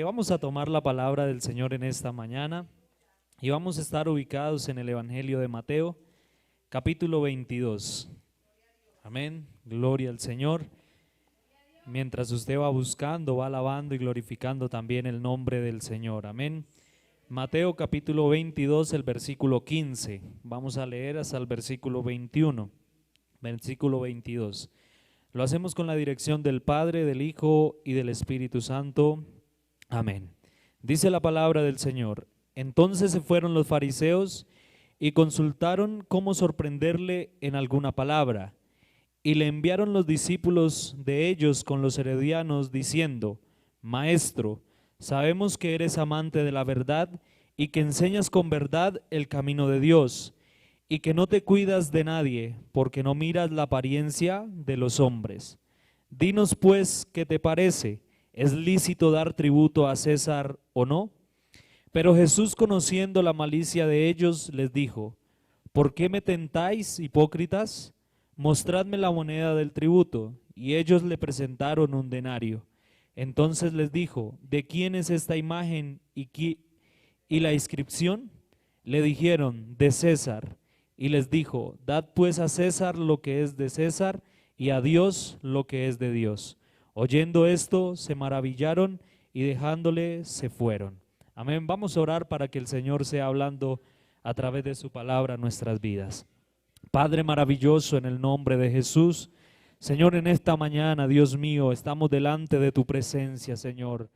que vamos a tomar la palabra del Señor en esta mañana y vamos a estar ubicados en el Evangelio de Mateo, capítulo 22. Amén, gloria al Señor. Mientras usted va buscando, va alabando y glorificando también el nombre del Señor. Amén. Mateo capítulo 22, el versículo 15. Vamos a leer hasta el versículo 21. Versículo 22. Lo hacemos con la dirección del Padre, del Hijo y del Espíritu Santo. Amén. Dice la palabra del Señor. Entonces se fueron los fariseos y consultaron cómo sorprenderle en alguna palabra. Y le enviaron los discípulos de ellos con los herodianos diciendo: Maestro, sabemos que eres amante de la verdad y que enseñas con verdad el camino de Dios, y que no te cuidas de nadie, porque no miras la apariencia de los hombres. Dinos pues, ¿qué te parece? ¿Es lícito dar tributo a César o no? Pero Jesús, conociendo la malicia de ellos, les dijo: ¿Por qué me tentáis, hipócritas? Mostradme la moneda del tributo. Y ellos le presentaron un denario. Entonces les dijo: ¿De quién es esta imagen y la inscripción? Le dijeron: de César. Y les dijo: Dad pues a César lo que es de César, y a Dios lo que es de Dios. Oyendo esto, se maravillaron y dejándole se fueron. Amén. Vamos a orar para que el Señor sea hablando a través de su palabra en nuestras vidas. Padre maravilloso, en el nombre de Jesús, Señor, en esta mañana, Dios mío, estamos delante de tu presencia, Señor.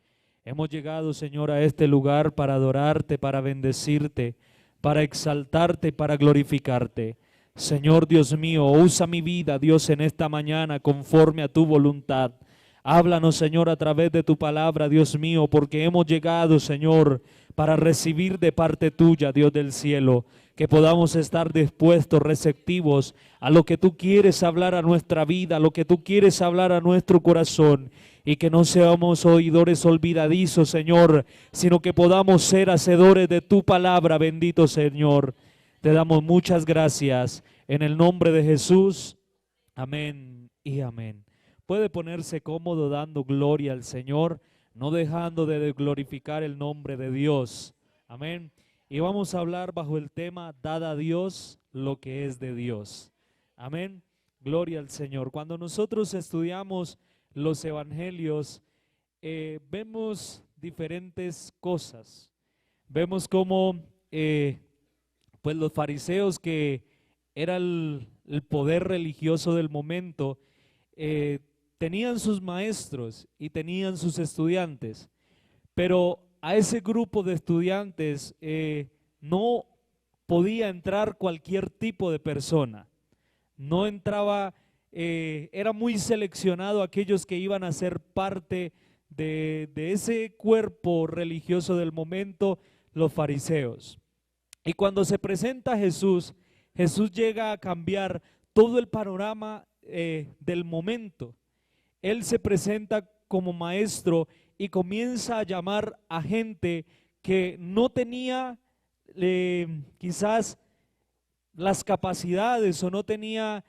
Hemos llegado, Señor, a este lugar para adorarte, para bendecirte, para exaltarte y para glorificarte. Señor Dios mío, usa mi vida, Dios, en esta mañana conforme a tu voluntad. Háblanos, Señor, a través de tu palabra, Dios mío, porque hemos llegado, Señor, para recibir de parte tuya, Dios del cielo, que podamos estar dispuestos, receptivos a lo que tú quieres hablar a nuestra vida, a lo que tú quieres hablar a nuestro corazón, y que no seamos oidores olvidadizos, Señor, sino que podamos ser hacedores de tu palabra, bendito Señor. Te damos muchas gracias en el nombre de Jesús. Amén y amén. Puede ponerse cómodo dando gloria al Señor, no dejando de glorificar el nombre de Dios. Amén. Y vamos a hablar bajo el tema: dad a Dios lo que es de Dios. Amén. Gloria al Señor. Cuando nosotros estudiamos los evangelios, vemos diferentes cosas. Vemos cómo pues los fariseos, que era el poder religioso del momento, tenían sus maestros y tenían sus estudiantes, pero a ese grupo de estudiantes no podía entrar cualquier tipo de persona. No entraba, era muy seleccionado aquellos que iban a ser parte de ese cuerpo religioso del momento, los fariseos. Y cuando se presenta Jesús, Jesús llega a cambiar todo el panorama del momento. Él se presenta como maestro y comienza a llamar a gente que no tenía quizás las capacidades o no tenía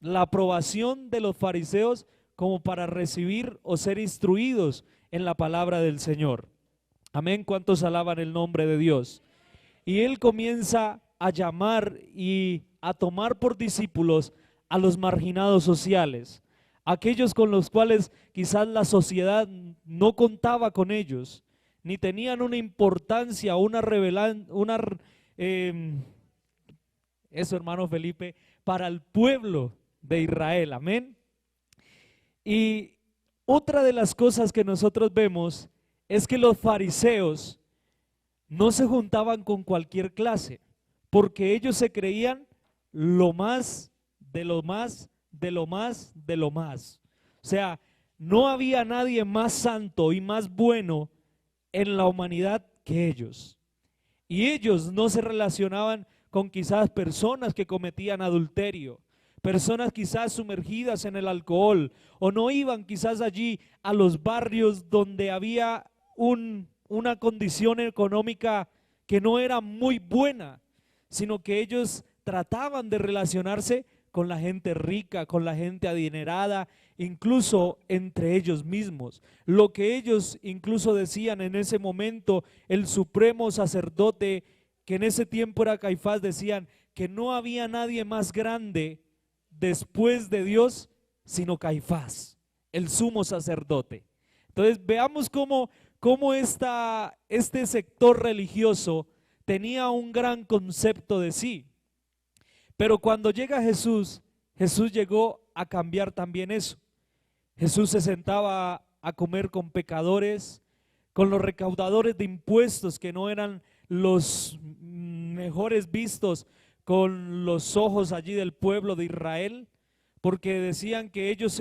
la aprobación de los fariseos como para recibir o ser instruidos en la palabra del Señor. Amén. ¿Cuántos alaban el nombre de Dios? Y Él comienza a llamar y a tomar por discípulos a los marginados sociales, aquellos con los cuales quizás la sociedad no contaba con ellos, ni tenían una importancia, eso, hermano Felipe, para el pueblo de Israel. Amén. Y otra de las cosas que nosotros vemos es que los fariseos no se juntaban con cualquier clase, porque ellos se creían lo más, de lo más, de lo más, de lo más. O sea, no había nadie más santo y más bueno en la humanidad que ellos. Y ellos no se relacionaban con quizás personas que cometían adulterio, personas quizás sumergidas en el alcohol, o no iban quizás allí a los barrios donde había una condición económica que no era muy buena, sino que ellos trataban de relacionarse con la gente rica, con la gente adinerada, incluso entre ellos mismos. Lo que ellos incluso decían en ese momento, el supremo sacerdote, que en ese tiempo era Caifás, decían que no había nadie más grande después de Dios, sino Caifás, el sumo sacerdote. Entonces veamos cómo este sector religioso tenía un gran concepto de sí. Pero cuando llega Jesús, Jesús llegó a cambiar también eso. Jesús se sentaba a comer con pecadores, con los recaudadores de impuestos que no eran los mejores vistos con los ojos allí del pueblo de Israel, porque decían que ellos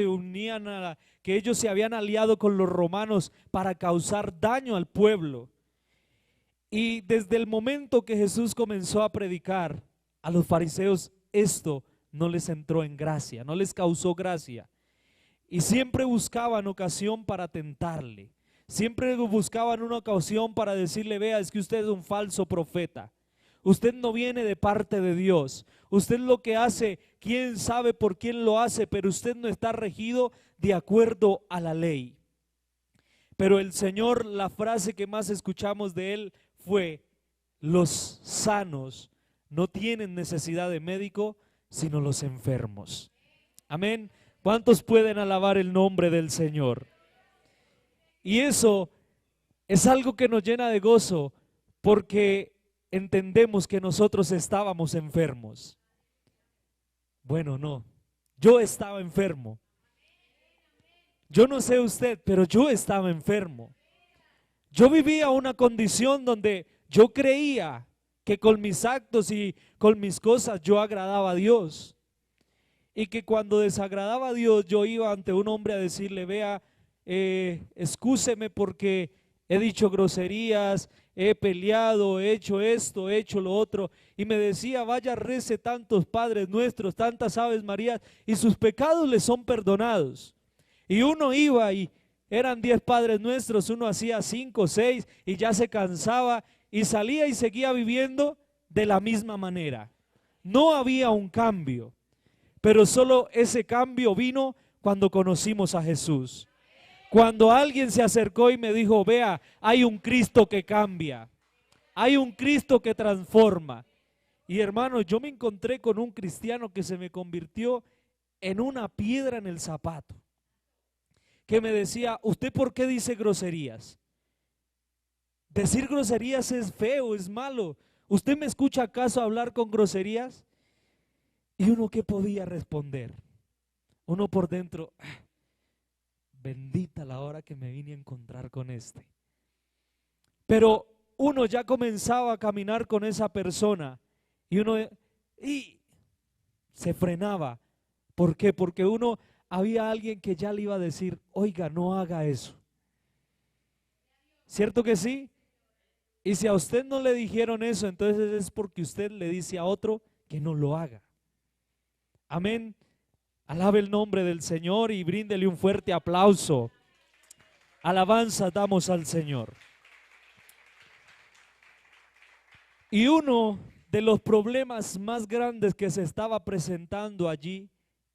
que ellos se habían aliado con los romanos para causar daño al pueblo. Y desde el momento que Jesús comenzó a predicar, a los fariseos esto no les entró en gracia, no les causó gracia. Y siempre buscaban ocasión para tentarle. Siempre buscaban una ocasión para decirle: vea, es que usted es un falso profeta. Usted no viene de parte de Dios. Usted lo que hace, quién sabe por quién lo hace, pero usted no está regido de acuerdo a la ley. Pero el Señor, la frase que más escuchamos de Él fue: los sanos no tienen necesidad de médico, sino los enfermos. Amén. ¿Cuántos pueden alabar el nombre del Señor? Y eso es algo que nos llena de gozo, porque entendemos que nosotros estábamos enfermos. Bueno, no, yo estaba enfermo. Yo no sé usted, pero yo estaba enfermo. Yo vivía una condición donde yo creía que con mis actos y con mis cosas yo agradaba a Dios. Y que cuando desagradaba a Dios yo iba ante un hombre a decirle: vea, excúseme porque he dicho groserías, he peleado, he hecho esto, he hecho lo otro. Y me decía: vaya, rece tantos Padres Nuestros, tantas Aves Marías, y sus pecados le son perdonados. Y uno iba y eran 10 Padres Nuestros, uno hacía 5 o 6 y ya se cansaba y salía y seguía viviendo de la misma manera. No había un cambio, pero solo ese cambio vino cuando conocimos a Jesús. Cuando alguien se acercó y me dijo: vea, hay un Cristo que cambia, hay un Cristo que transforma. Y hermanos, yo me encontré con un cristiano que se me convirtió en una piedra en el zapato, que me decía: ¿usted por qué dice groserías? Decir groserías es feo, es malo. ¿Usted me escucha acaso hablar con groserías? Y uno, ¿qué podía responder? Uno por dentro: bendita la hora que me vine a encontrar con este. Pero uno ya comenzaba a caminar con esa persona y uno se frenaba. ¿Por qué? Porque había alguien que ya le iba a decir: oiga, no haga eso. ¿Cierto que sí? Y si a usted no le dijeron eso, entonces es porque usted le dice a otro que no lo haga. Amén. Alabe el nombre del Señor y bríndele un fuerte aplauso. Alabanza damos al Señor. Y uno de los problemas más grandes que se estaba presentando allí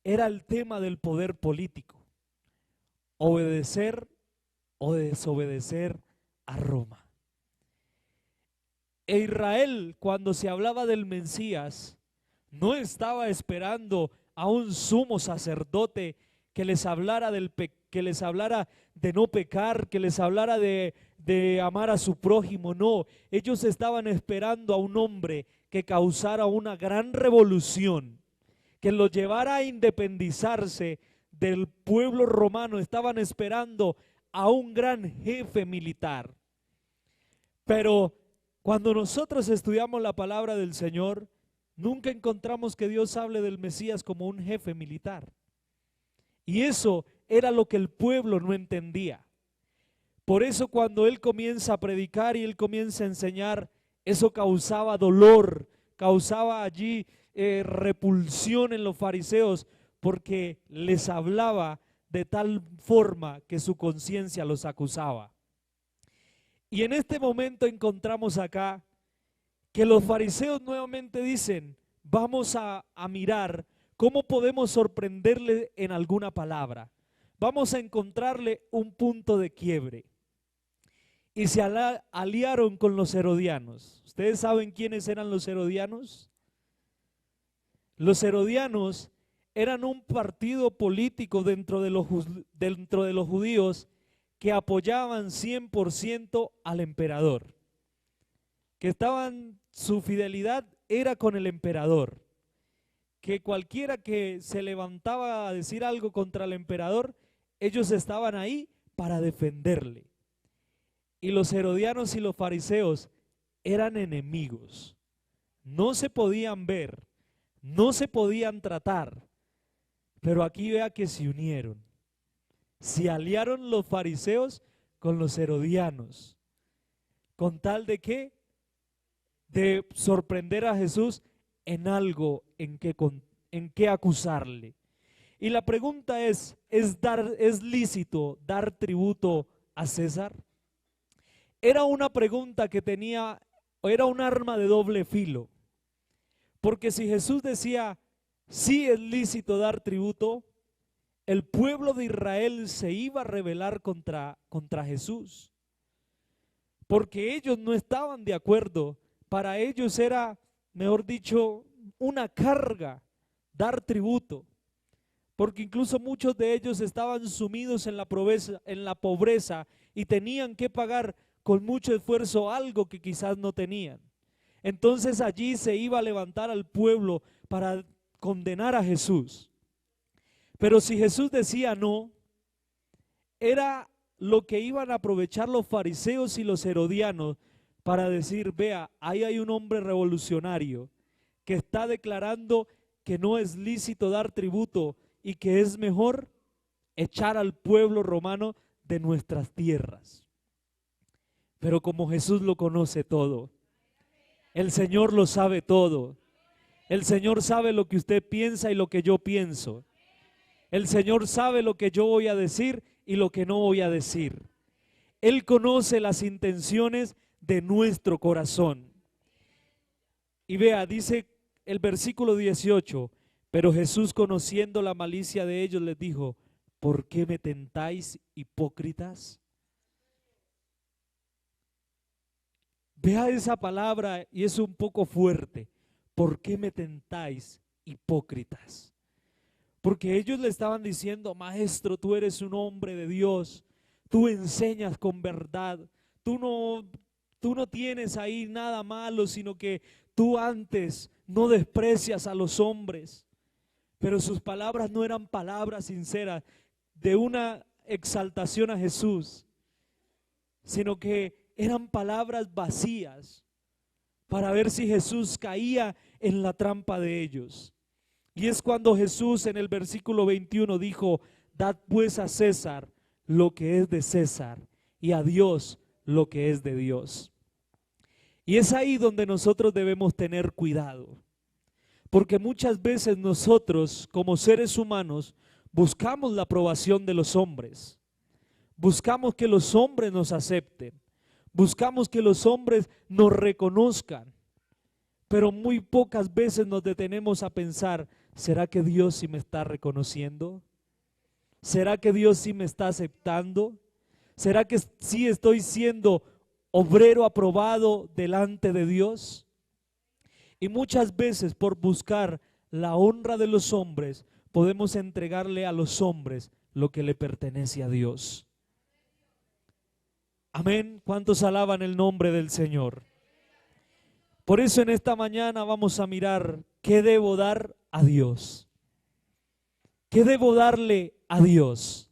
era el tema del poder político. Obedecer o desobedecer a Roma. E Israel, cuando se hablaba del Mesías, no estaba esperando a un sumo sacerdote que les hablara que les hablara de no pecar, que les hablara de amar a su prójimo. No, ellos estaban esperando a un hombre que causara una gran revolución, que los llevara a independizarse del pueblo romano. Estaban esperando a un gran jefe militar. Pero cuando nosotros estudiamos la palabra del Señor, nunca encontramos que Dios hable del Mesías como un jefe militar. Y eso era lo que el pueblo no entendía. Por eso cuando Él comienza a predicar y Él comienza a enseñar, eso causaba dolor, causaba allí repulsión en los fariseos, porque les hablaba de tal forma que su conciencia los acusaba. Y en este momento encontramos acá que los fariseos nuevamente dicen: vamos a mirar ¿Cómo podemos sorprenderle en alguna palabra? Vamos a encontrarle un punto de quiebre. Y se aliaron con los herodianos. ¿Ustedes saben quiénes eran los herodianos? Los herodianos eran un partido político dentro de los judíos que apoyaban 100% al emperador. Su fidelidad era con el emperador. Que cualquiera que se levantaba a decir algo contra el emperador, ellos estaban ahí para defenderle. Y los herodianos y los fariseos eran enemigos. No se podían ver, no se podían tratar. Pero aquí vea que se unieron. Se aliaron los fariseos con los herodianos. ¿Con tal de qué? De sorprender a Jesús en algo en que acusarle. Y la pregunta ¿es lícito dar tributo a César? Era una pregunta que era un arma de doble filo. Porque si Jesús decía, sí es lícito dar tributo, el pueblo de Israel se iba a rebelar contra Jesús. Porque ellos no estaban de acuerdo. Para ellos era, mejor dicho, una carga dar tributo. Porque incluso muchos de ellos estaban sumidos en la pobreza y tenían que pagar con mucho esfuerzo algo que quizás no tenían. Entonces allí se iba a levantar al pueblo para condenar a Jesús. Pero si Jesús decía no, era lo que iban a aprovechar los fariseos y los herodianos para decir, vea, ahí hay un hombre revolucionario que está declarando que no es lícito dar tributo y que es mejor echar al pueblo romano de nuestras tierras. Pero como Jesús lo conoce todo, el Señor lo sabe todo, el Señor sabe lo que usted piensa y lo que yo pienso, el Señor sabe lo que yo voy a decir y lo que no voy a decir. Él conoce las intenciones de nuestro corazón. Y vea, dice el versículo 18, pero Jesús, conociendo la malicia de ellos, les dijo, ¿por qué me tentáis, hipócritas? Vea esa palabra y es un poco fuerte. ¿Por qué me tentáis, hipócritas? Porque ellos le estaban diciendo, maestro, tú eres un hombre de Dios, tú enseñas con verdad, tú no tienes ahí nada malo, sino que tú antes no desprecias a los hombres. Pero sus palabras no eran palabras sinceras de una exaltación a Jesús, sino que eran palabras vacías para ver si Jesús caía en la trampa de ellos. Y es cuando Jesús en el versículo 21 dijo, dad pues a César lo que es de César y a Dios lo que es de Dios. Y es ahí donde nosotros debemos tener cuidado, porque muchas veces nosotros como seres humanos buscamos la aprobación de los hombres, buscamos que los hombres nos acepten, buscamos que los hombres nos reconozcan, pero muy pocas veces nos detenemos a pensar, ¿será que Dios sí me está reconociendo? ¿Será que Dios sí me está aceptando? ¿Será que sí estoy siendo obrero aprobado delante de Dios? Y muchas veces por buscar la honra de los hombres, podemos entregarle a los hombres lo que le pertenece a Dios. Amén. ¿Cuántos alaban el nombre del Señor? Por eso en esta mañana vamos a mirar qué debo dar a Dios. ¿Qué debo darle a Dios?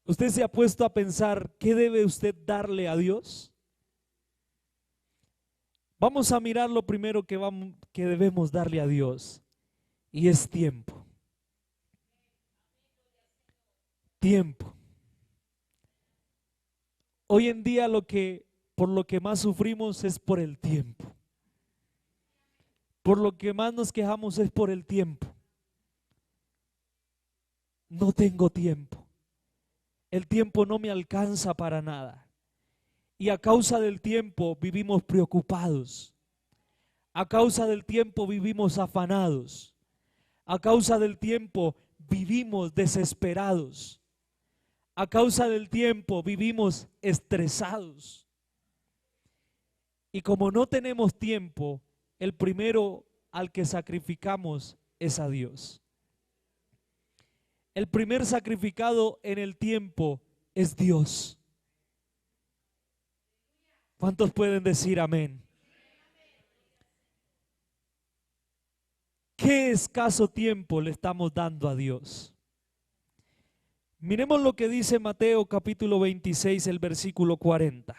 ¿Usted se ha puesto a pensar qué debe usted darle a Dios? Vamos a mirar lo primero que debemos darle a Dios, y es tiempo. Tiempo. Hoy en día por lo que más sufrimos es por el tiempo. Por lo que más nos quejamos es por el tiempo. No tengo tiempo. El tiempo no me alcanza para nada. Y a causa del tiempo vivimos preocupados. A causa del tiempo vivimos afanados. A causa del tiempo vivimos desesperados. A causa del tiempo vivimos estresados. Y como no tenemos tiempo, el primero al que sacrificamos es a Dios. El primer sacrificado en el tiempo es Dios. ¿Cuántos pueden decir amén? ¿Qué escaso tiempo le estamos dando a Dios? Miremos lo que dice Mateo capítulo 26, el versículo 40.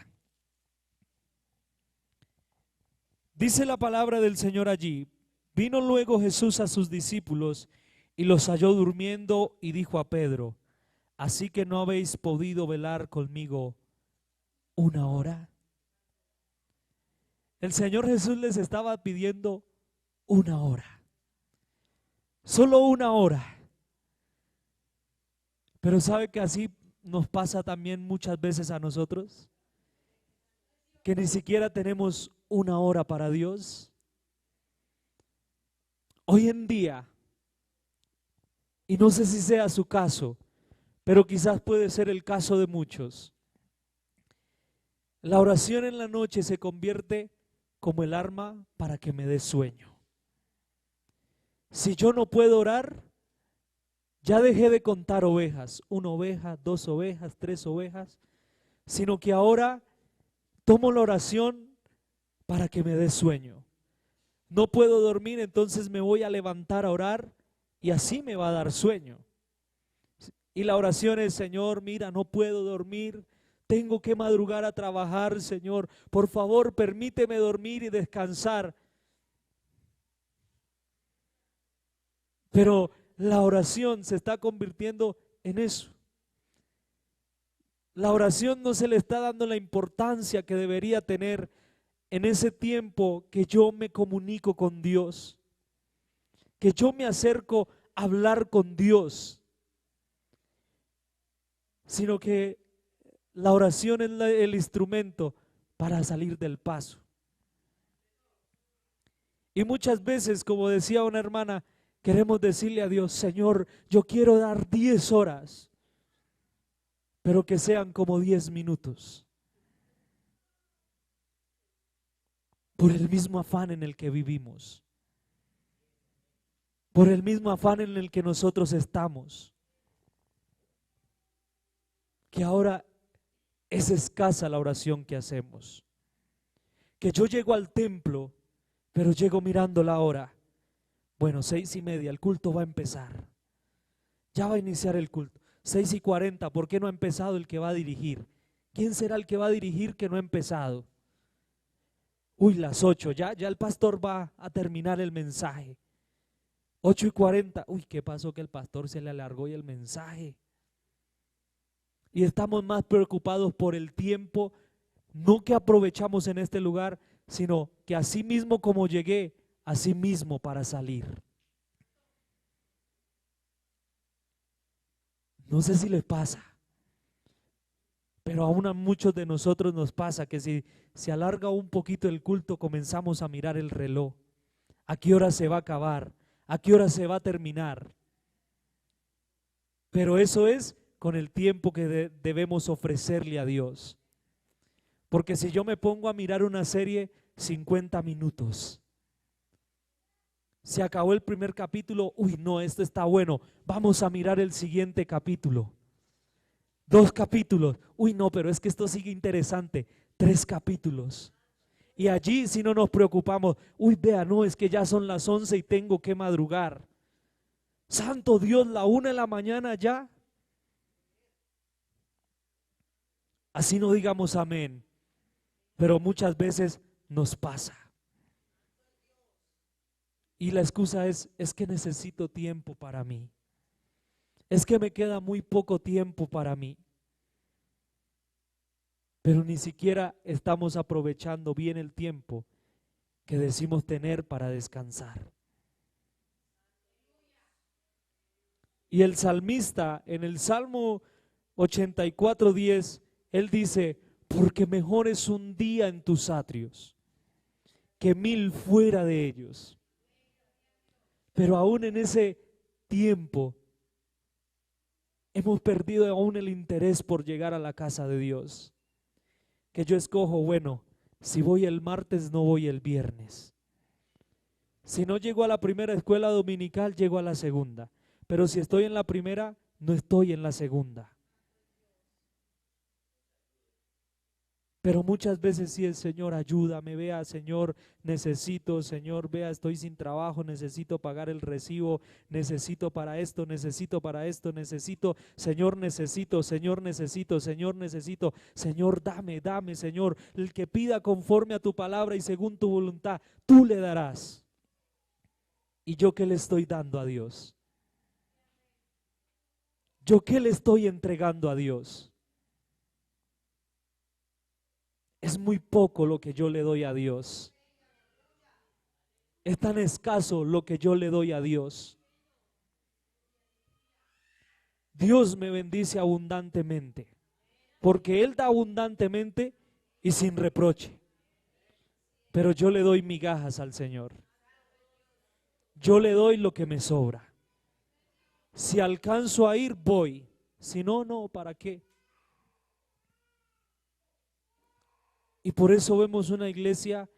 Dice la palabra del Señor allí: vino luego Jesús a sus discípulos y los halló durmiendo y dijo a Pedro: ¿así que no habéis podido velar conmigo una hora? El Señor Jesús les estaba pidiendo una hora. Solo una hora. Pero ¿sabe que así nos pasa también muchas veces a nosotros? Que ni siquiera tenemos una hora para Dios. Hoy en día, y no sé si sea su caso, pero quizás puede ser el caso de muchos, la oración en la noche se convierte como el arma para que me dé sueño. Si yo no puedo orar, ya dejé de contar ovejas, 1 oveja, 2 ovejas, 3 ovejas, sino que ahora tomo la oración para que me dé sueño. No puedo dormir, entonces me voy a levantar a orar y así me va a dar sueño. Y la oración es: Señor, mira, no puedo dormir, tengo que madrugar a trabajar, Señor, por favor permíteme dormir y descansar. Pero la oración se está convirtiendo en eso. La oración no se le está dando la importancia que debería tener en ese tiempo que yo me comunico con Dios, que yo me acerco a hablar con Dios, sino que la oración es el instrumento para salir del paso. Y muchas veces, como decía una hermana, queremos decirle a Dios: Señor, yo quiero dar 10 horas, pero que sean como 10 minutos. Por el mismo afán en el que vivimos, por el mismo afán en el que nosotros estamos, que ahora es escasa la oración que hacemos. Que yo llego al templo, pero llego mirando la hora. Bueno, 6:30, el culto va a empezar. Ya va a iniciar el culto. 6:40, ¿por qué no ha empezado el que va a dirigir? ¿Quién será el que va a dirigir que no ha empezado? Uy, las 8, ya el pastor va a terminar el mensaje. 8:40, uy, ¿qué pasó? Que el pastor se le alargó y el mensaje. Y estamos más preocupados por el tiempo, no que aprovechamos en este lugar, sino que así mismo como llegué, así mismo para salir. No sé si les pasa, pero aún a muchos de nosotros nos pasa que si se alarga un poquito el culto, comenzamos a mirar el reloj. ¿A qué hora se va a acabar? ¿A qué hora se va a terminar? Pero eso es con el tiempo que debemos ofrecerle a Dios. Porque si yo me pongo a mirar una serie, 50 minutos. Se acabó el primer capítulo, uy no, esto está bueno, vamos a mirar el siguiente capítulo. 2 capítulos, uy no, pero es que esto sigue interesante. 3 capítulos. Y allí si no nos preocupamos, uy vea, no, es que ya son las 11 y tengo que madrugar. Santo Dios, la 1 de la mañana ya. Así no digamos amén, pero muchas veces nos pasa. Y la excusa es que necesito tiempo para mí. Es que me queda muy poco tiempo para mí. Pero ni siquiera estamos aprovechando bien el tiempo que decimos tener para descansar. Y el salmista en el Salmo 84:10, él dice: porque mejor es un día en tus atrios que 1000 fuera de ellos. Pero aún en ese tiempo hemos perdido aún el interés por llegar a la casa de Dios. Que yo escojo, bueno, si voy el martes, no voy el viernes. Si no llego a la primera escuela dominical, llego a la segunda. Pero si estoy en la primera, no estoy en la segunda. Pero muchas veces sí, el Señor, ayúdame, vea, Señor, necesito, Señor, vea, estoy sin trabajo, necesito pagar el recibo, necesito para esto, necesito para esto, necesito, Señor, necesito, Señor, necesito, Señor, necesito, Señor, dame, dame, Señor, el que pida conforme a tu palabra y según tu voluntad, tú le darás. ¿Y yo qué le estoy dando a Dios? ¿Yo qué le estoy entregando a Dios? Es muy poco lo que yo le doy a Dios. Es tan escaso lo que yo le doy a Dios. Dios me bendice abundantemente, porque Él da abundantemente y sin reproche. Pero yo le doy migajas al Señor. Yo le doy lo que me sobra. Si alcanzo a ir, voy. Si no, no, ¿para qué? Y por eso vemos una iglesia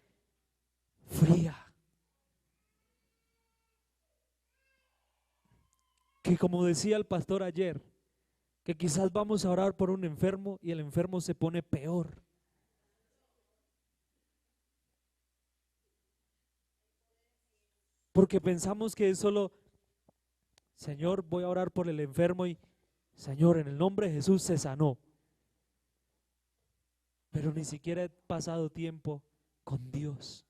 fría, que como decía el pastor ayer, que quizás vamos a orar por un enfermo y el enfermo se pone peor. Porque pensamos que es solo, Señor, voy a orar por el enfermo y, Señor, en el nombre de Jesús se sanó. Pero ni siquiera he pasado tiempo con Dios.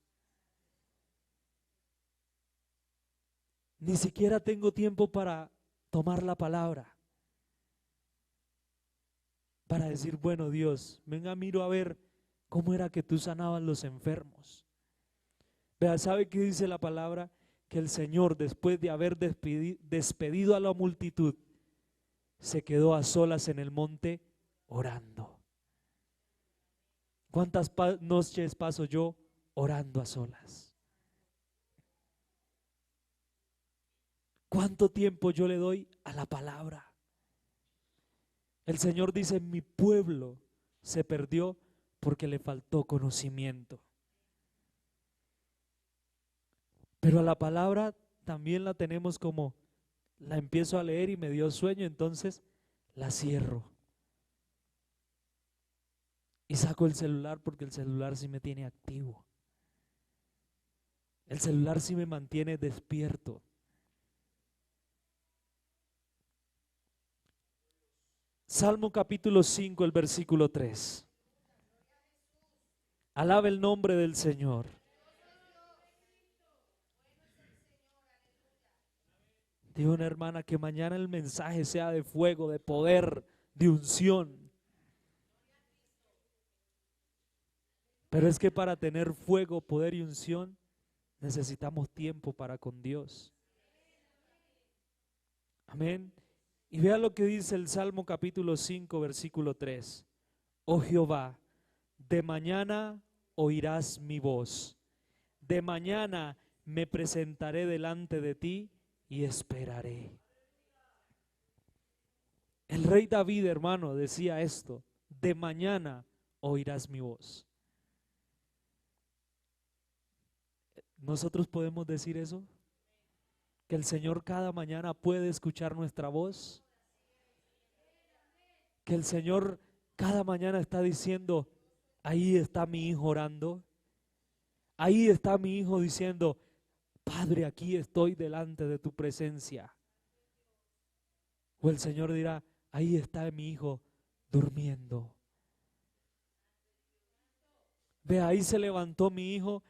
Ni siquiera tengo tiempo para tomar la palabra. Para decir, bueno, Dios, venga, miro a ver cómo era que tú sanabas los enfermos. Vea, ¿sabe qué dice la palabra? Que el Señor, después de haber despedido a la multitud, se quedó a solas en el monte orando. ¿Cuántas noches paso yo orando a solas? ¿Cuánto tiempo yo le doy a la palabra? El Señor dice, mi pueblo se perdió porque le faltó conocimiento. Pero a la palabra también la tenemos como, la empiezo a leer y me dio sueño, entonces la cierro. Y saco el celular porque el celular sí me tiene activo. El celular sí me mantiene despierto. Salmo capítulo 5, el versículo 3. Alaba el nombre del Señor. Dijo una hermana que mañana el mensaje sea de fuego, de poder, de unción. Pero es que para tener fuego, poder y unción necesitamos tiempo para con Dios. Amén. Y vea lo que dice el Salmo capítulo 5, versículo 3. Oh Jehová, de mañana oirás mi voz. De mañana me presentaré delante de ti y esperaré. El rey David, hermano, decía esto: de mañana oirás mi voz. ¿Nosotros podemos decir eso? Que el Señor cada mañana puede escuchar nuestra voz. Que el Señor cada mañana está diciendo, ahí está mi hijo orando. Ahí está mi hijo diciendo, Padre, aquí estoy delante de tu presencia. O el Señor dirá, ahí está mi hijo durmiendo. Ve, ahí se levantó mi hijo,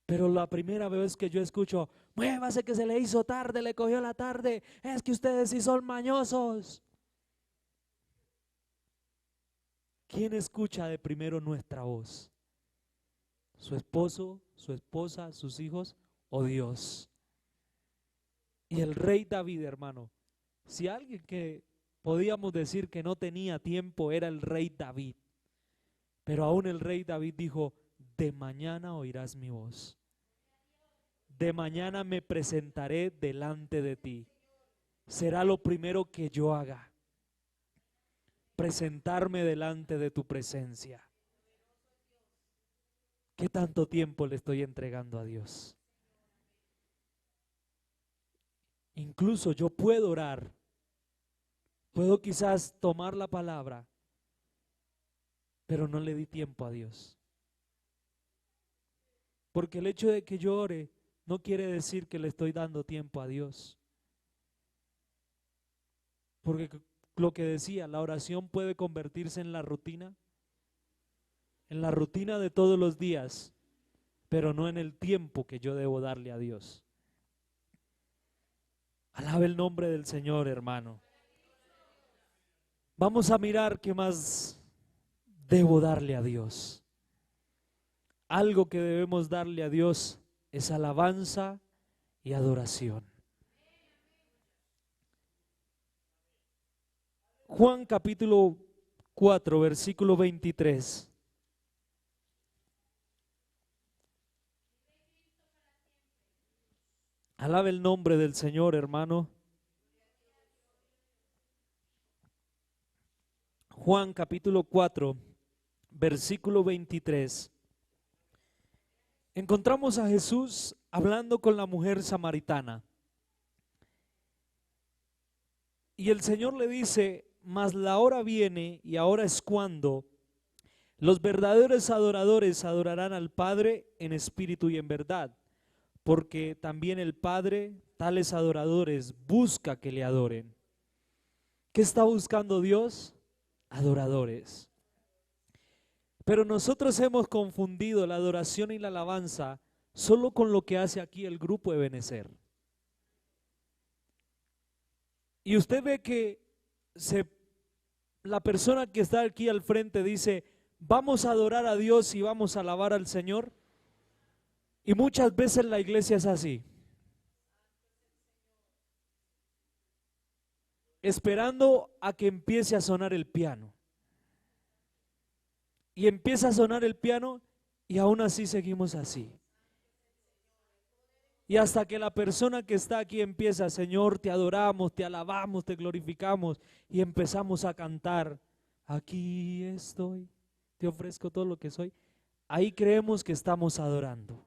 pero la primera vez que yo escucho, muévase que se le hizo tarde, le cogió la tarde, es que ustedes sí son mañosos. ¿Quién escucha de primero nuestra voz? ¿Su esposo, su esposa, sus hijos o Dios? Y el rey David, hermano, si alguien que podíamos decir que no tenía tiempo era el rey David, pero aún el rey David dijo, de mañana oirás mi voz. De mañana me presentaré delante de ti. será lo primero que yo haga. Presentarme delante de tu presencia. ¿Qué tanto tiempo le estoy entregando a Dios? Incluso yo puedo orar, puedo quizás tomar la palabra, pero no le di tiempo a Dios. Porque el hecho de que yo ore no quiere decir que le estoy dando tiempo a Dios. Porque lo que decía, la oración puede convertirse en la rutina de todos los días, pero no en el tiempo que yo debo darle a Dios. Alabe el nombre del Señor, hermano. Vamos a mirar qué más debo darle a Dios. Algo que debemos darle a Dios es alabanza y adoración. Juan capítulo 4, versículo 23. Alabe el nombre del Señor, hermano. Juan capítulo 4, versículo 23. Encontramos a Jesús hablando con la mujer samaritana. Y el Señor le dice: mas la hora viene y ahora es cuando los verdaderos adoradores adorarán al Padre en espíritu y en verdad, porque también el Padre tales adoradores busca que le adoren. ¿Qué está buscando Dios? Adoradores. Pero nosotros hemos confundido la adoración y la alabanza solo con lo que hace aquí el grupo de Ebenezer. Y usted ve que la persona que está aquí al frente dice: vamos a adorar a Dios y vamos a alabar al Señor. Y muchas veces la iglesia es así, esperando a que empiece a sonar el piano. Y empieza a sonar el piano y aún así seguimos así. Y hasta que la persona que está aquí empieza: Señor, te adoramos, te alabamos, te glorificamos, y empezamos a cantar: aquí estoy, te ofrezco todo lo que soy. Ahí creemos que estamos adorando.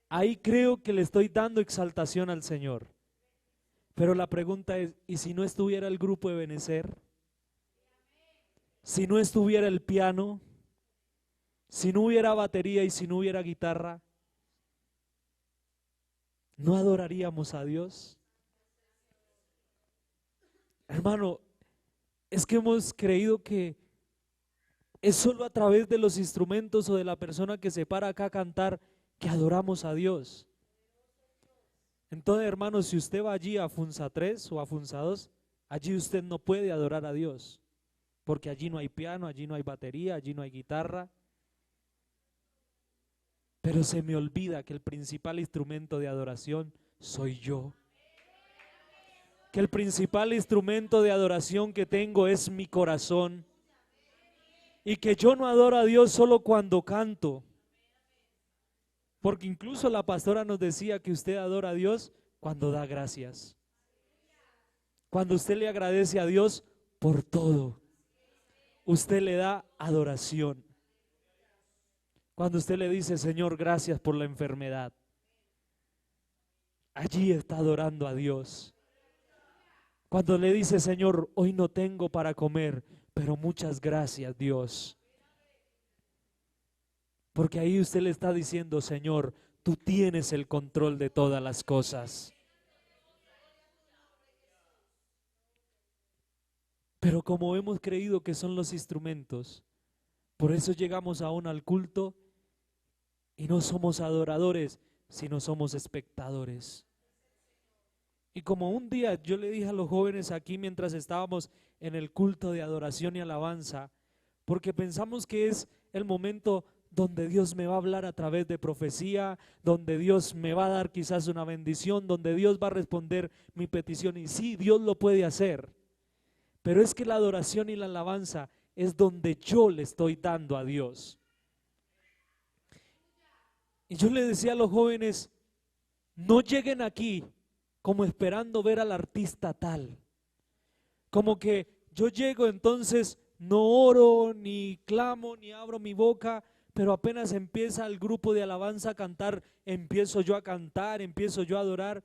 Ahí creo que le estoy dando exaltación al Señor. Pero la pregunta es: ¿y si no estuviera el grupo de Ebenezer? Si no estuviera el piano, si no hubiera batería y si no hubiera guitarra, ¿no adoraríamos a Dios? Hermano, es que hemos creído que es solo a través de los instrumentos o de la persona que se para acá a cantar que adoramos a Dios. Entonces, hermano, si usted va allí a Funza 3 o a Funza 2, allí usted no puede adorar a Dios, porque allí no hay piano, allí no hay batería, allí no hay guitarra. Pero se me olvida que el principal instrumento de adoración soy yo. Que el principal instrumento de adoración que tengo es mi corazón. Y que yo no adoro a Dios solo cuando canto. Porque incluso la pastora nos decía que usted adora a Dios cuando da gracias. Cuando usted le agradece a Dios por todo. Usted le da adoración. Cuando usted le dice: Señor, gracias por la enfermedad. Allí está adorando a Dios. Cuando le dice: Señor, hoy no tengo para comer, pero muchas gracias, Dios. Porque ahí usted le está diciendo: Señor, tú tienes el control de todas las cosas. Pero como hemos creído que son los instrumentos, por eso llegamos aún al culto y no somos adoradores, sino somos espectadores. Y como un día yo le dije a los jóvenes aquí mientras estábamos en el culto de adoración y alabanza, porque pensamos que es el momento donde Dios me va a hablar a través de profecía, donde Dios me va a dar quizás una bendición, donde Dios va a responder mi petición. Y sí, Dios lo puede hacer, pero es que la adoración y la alabanza es donde yo le estoy dando a Dios. Y yo le decía a los jóvenes: no lleguen aquí como esperando ver al artista tal. Como que yo llego, entonces no oro, ni clamo, ni abro mi boca, pero apenas empieza el grupo de alabanza a cantar, empiezo yo a cantar, empiezo yo a adorar,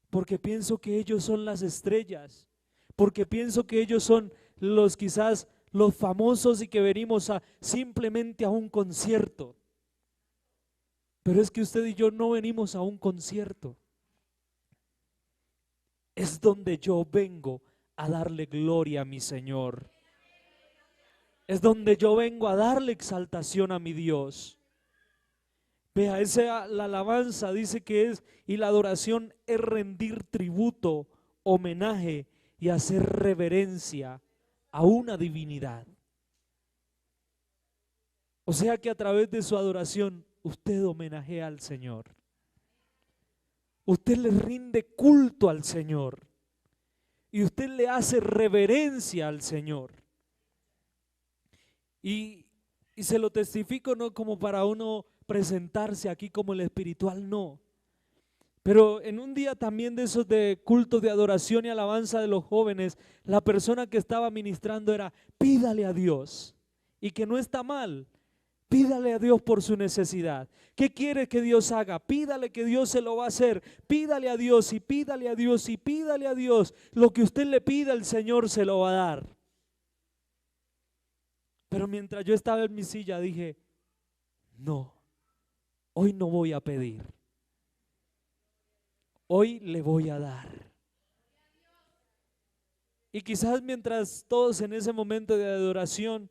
porque pienso que ellos son las estrellas, porque pienso que ellos son los quizás los famosos y que venimos simplemente a un concierto. Pero es que usted y yo no venimos a un concierto. Es donde yo vengo a darle gloria a mi Señor. Es donde yo vengo a darle exaltación a mi Dios. Vea, la alabanza dice que es, y la adoración es rendir tributo, homenaje y hacer reverencia a una divinidad. O sea que a través de su adoración usted homenajea al Señor. Usted le rinde culto al Señor. Y usted le hace reverencia al Señor. Y se lo testifico no como para uno presentarse aquí como el espiritual, no. Pero en un día también de esos de culto de adoración y alabanza de los jóvenes, la persona que estaba ministrando era: pídale a Dios. Y que no está mal, pídale a Dios por su necesidad. ¿Qué quiere que Dios haga? Pídale, que Dios se lo va a hacer. Pídale a Dios y pídale a Dios y pídale a Dios. Lo que usted le pida, el Señor se lo va a dar. Pero mientras yo estaba en mi silla dije: no, hoy no voy a pedir. Hoy le voy a dar. Y quizás mientras todos en ese momento de adoración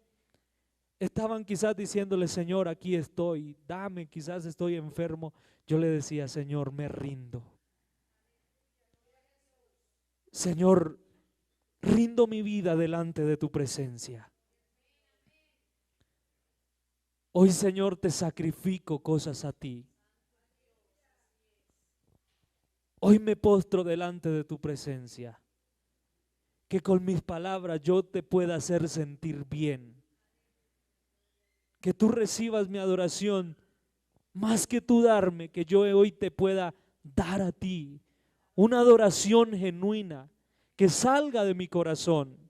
estaban quizás diciéndole: Señor, aquí estoy, dame, quizás estoy enfermo, yo le decía: Señor, me rindo. Señor, rindo mi vida delante de tu presencia. Hoy, Señor, te sacrifico cosas a ti. Hoy me postro delante de tu presencia. Que con mis palabras yo te pueda hacer sentir bien. Que tú recibas mi adoración, más que tú darme, que yo hoy te pueda dar a ti una adoración genuina, que salga de mi corazón,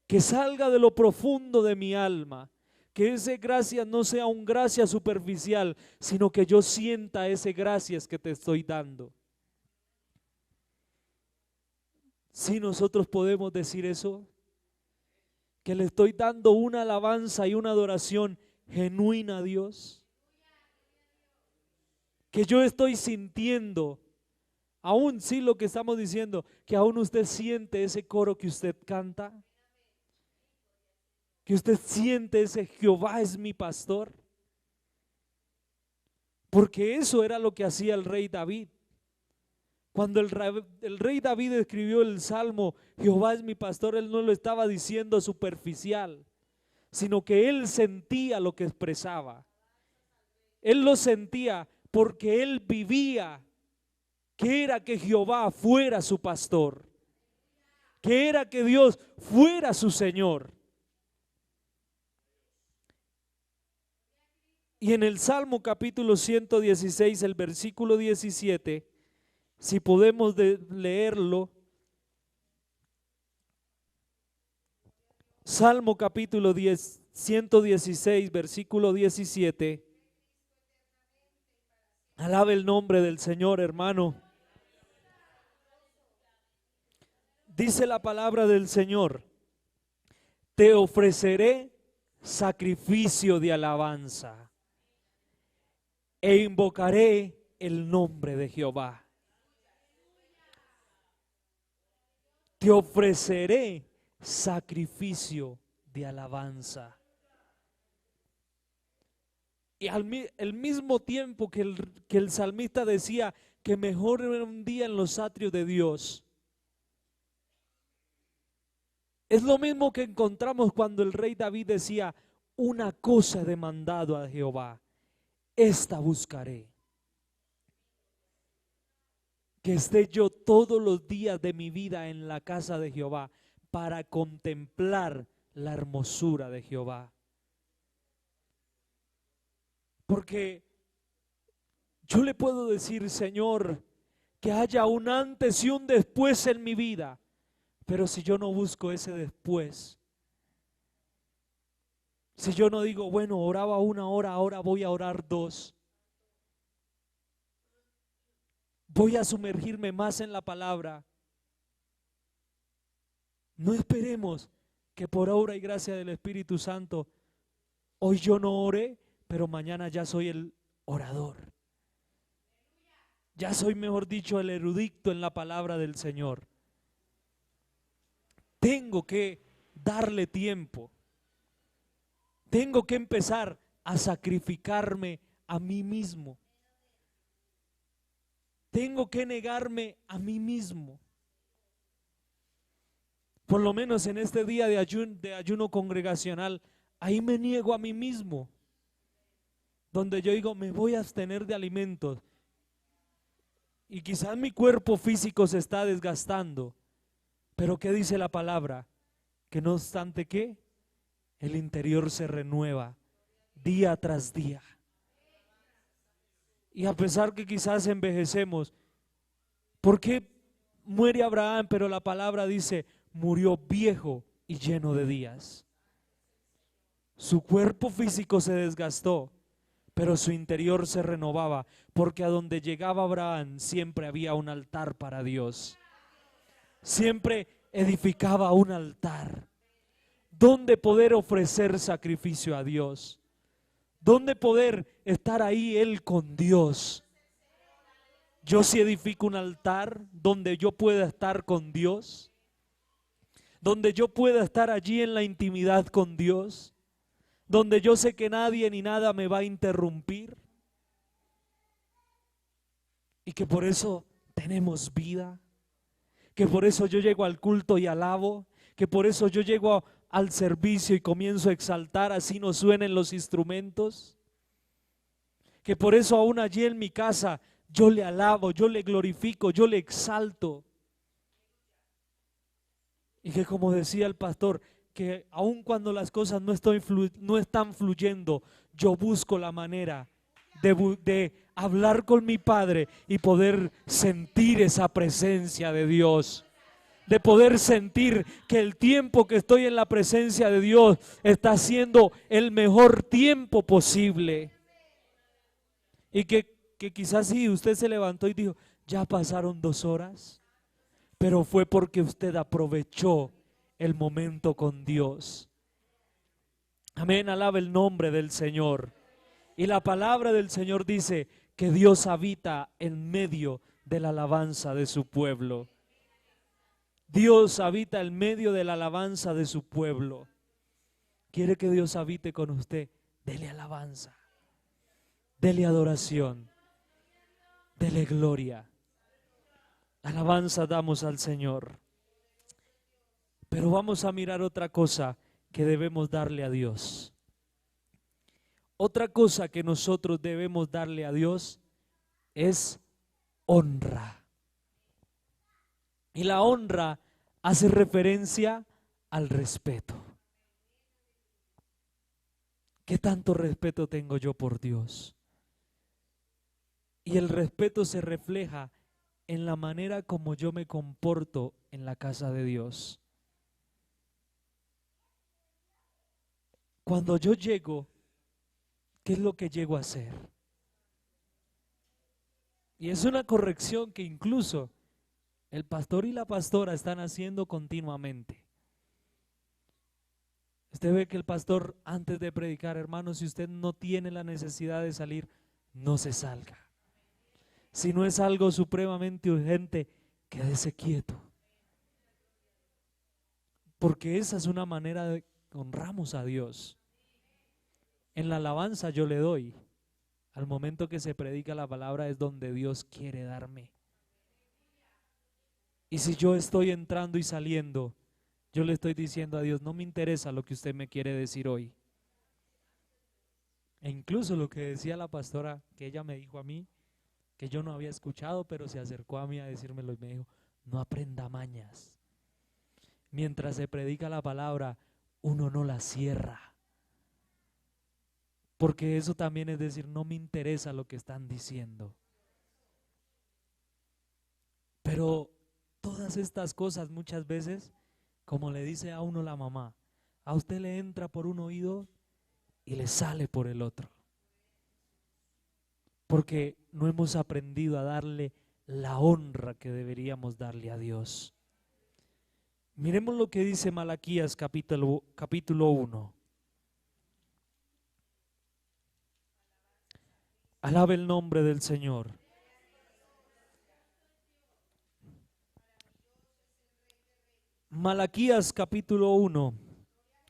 que salga de lo profundo de mi alma, que ese gracias no sea un gracias superficial, sino que yo sienta ese gracias que te estoy dando. Si nosotros podemos decir eso, que le estoy dando una alabanza y una adoración genuina a Dios, que yo estoy sintiendo, aún sí lo que estamos diciendo, que aún usted siente ese coro que usted canta, que usted siente ese Jehová es mi pastor, porque eso era lo que hacía el rey David. Cuando el rey David escribió el salmo Jehová es mi pastor, él no lo estaba diciendo superficial, sino que él sentía lo que expresaba. Él lo sentía porque él vivía que era que Jehová fuera su pastor, que era que Dios fuera su Señor. Y en el Salmo capítulo 116, el versículo 17, si podemos leerlo, Salmo capítulo 116, versículo 17, alabe el nombre del Señor, hermano. Dice la palabra del Señor: te ofreceré sacrificio de alabanza e invocaré el nombre de Jehová. Te ofreceré sacrificio de alabanza. Y al mismo tiempo que el salmista decía que mejor era un día en los atrios de Dios, es lo mismo que encontramos cuando el rey David decía: una cosa he demandado a Jehová, esta buscaré, que esté yo todos los días de mi vida en la casa de Jehová para contemplar la hermosura de Jehová. Porque yo le puedo decir: Señor, que haya un antes y un después en mi vida. Pero si yo no busco ese después, si yo no digo, bueno, oraba 1 hora, ahora voy a orar 2, voy a sumergirme más en la palabra. No esperemos que por obra y gracia del Espíritu Santo, hoy yo no oré, pero mañana ya soy el orador. Ya soy, mejor dicho, el erudito en la palabra del Señor. Tengo que darle tiempo. Tengo que empezar a sacrificarme a mí mismo. Tengo que negarme a mí mismo. Por lo menos en este día de ayuno congregacional, ahí me niego a mí mismo. Donde yo digo, me voy a abstener de alimentos. Y quizás mi cuerpo físico se está desgastando. Pero ¿qué dice la palabra? Que no obstante que el interior se renueva día tras día. Y a pesar que quizás envejecemos, ¿por qué muere Abraham? Pero la palabra dice, murió viejo y lleno de días. Su cuerpo físico se desgastó, pero su interior se renovaba, porque a donde llegaba Abraham siempre había un altar para Dios. Siempre edificaba un altar donde poder ofrecer sacrificio a Dios, donde poder estar ahí Él con Dios. Yo sí edifico un altar donde yo pueda estar con Dios, donde yo pueda estar allí en la intimidad con Dios, donde yo sé que nadie ni nada me va a interrumpir y que por eso tenemos vida, que por eso yo llego al culto y alabo, que por eso yo llego al servicio y comienzo a exaltar así no suenen los instrumentos, que por eso aún allí en mi casa yo le alabo, yo le glorifico, yo le exalto. Y que como decía el pastor, que aun cuando las cosas no están fluyendo, yo busco la manera de hablar con mi Padre y poder sentir esa presencia de Dios. De poder sentir que el tiempo que estoy en la presencia de Dios está siendo el mejor tiempo posible. Y que quizás sí, usted se levantó y dijo, ya pasaron 2 horas, pero fue porque usted aprovechó el momento con Dios. Amén, alaba el nombre del Señor. Y la palabra del Señor dice que Dios habita en medio de la alabanza de su pueblo. Dios habita en medio de la alabanza de su pueblo. ¿Quiere que Dios habite con usted? Dele alabanza, dele adoración, dele gloria. Alabanza damos al Señor. Pero vamos a mirar otra cosa que debemos darle a Dios. Otra cosa que nosotros debemos darle a Dios es honra. Y la honra hace referencia al respeto. ¿Qué tanto respeto tengo yo por Dios? Y el respeto se refleja en la manera como yo me comporto en la casa de Dios. Cuando yo llego, ¿qué es lo que llego a hacer? Y es una corrección que incluso el pastor y la pastora están haciendo continuamente. Usted ve que el pastor antes de predicar, hermano, si usted no tiene la necesidad de salir, no se salga. Si no es algo supremamente urgente, quédese quieto. Porque esa es una manera de honramos a Dios. En la alabanza yo le doy. Al momento que se predica la palabra es donde Dios quiere darme. Y si yo estoy entrando y saliendo, yo le estoy diciendo a Dios, no me interesa lo que usted me quiere decir hoy. E incluso lo que decía la pastora, que ella me dijo a mí, que yo no había escuchado, pero se acercó a mí a decírmelo y me dijo, no aprenda mañas. Mientras se predica la palabra, uno no la cierra. Porque eso también es decir, no me interesa lo que están diciendo. Pero todas estas cosas muchas veces, como le dice a uno la mamá, a usted le entra por un oído y le sale por el otro. Porque no hemos aprendido a darle la honra que deberíamos darle a Dios. Miremos lo que dice Malaquías capítulo 1. Alabe el nombre del Señor. Malaquías capítulo 1,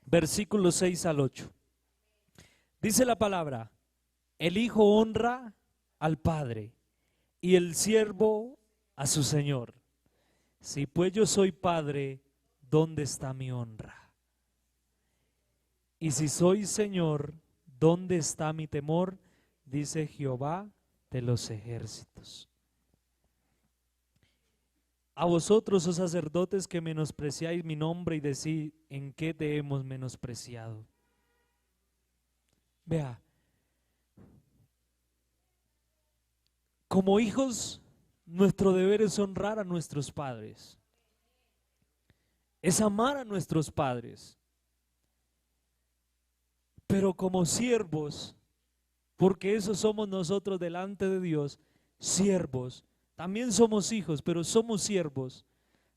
versículos 6 al 8. Dice la palabra: el hijo honra al padre y el siervo a su señor. Si pues yo soy padre, ¿dónde está mi honra? Y si soy señor, ¿dónde está mi temor? Dice Jehová de los ejércitos. A vosotros, oh sacerdotes, que menospreciáis mi nombre y decís, ¿en qué te hemos menospreciado? Vea, como hijos, nuestro deber es honrar a nuestros padres, es amar a nuestros padres. Pero como siervos, porque eso somos nosotros delante de Dios, siervos, también somos hijos, pero somos siervos,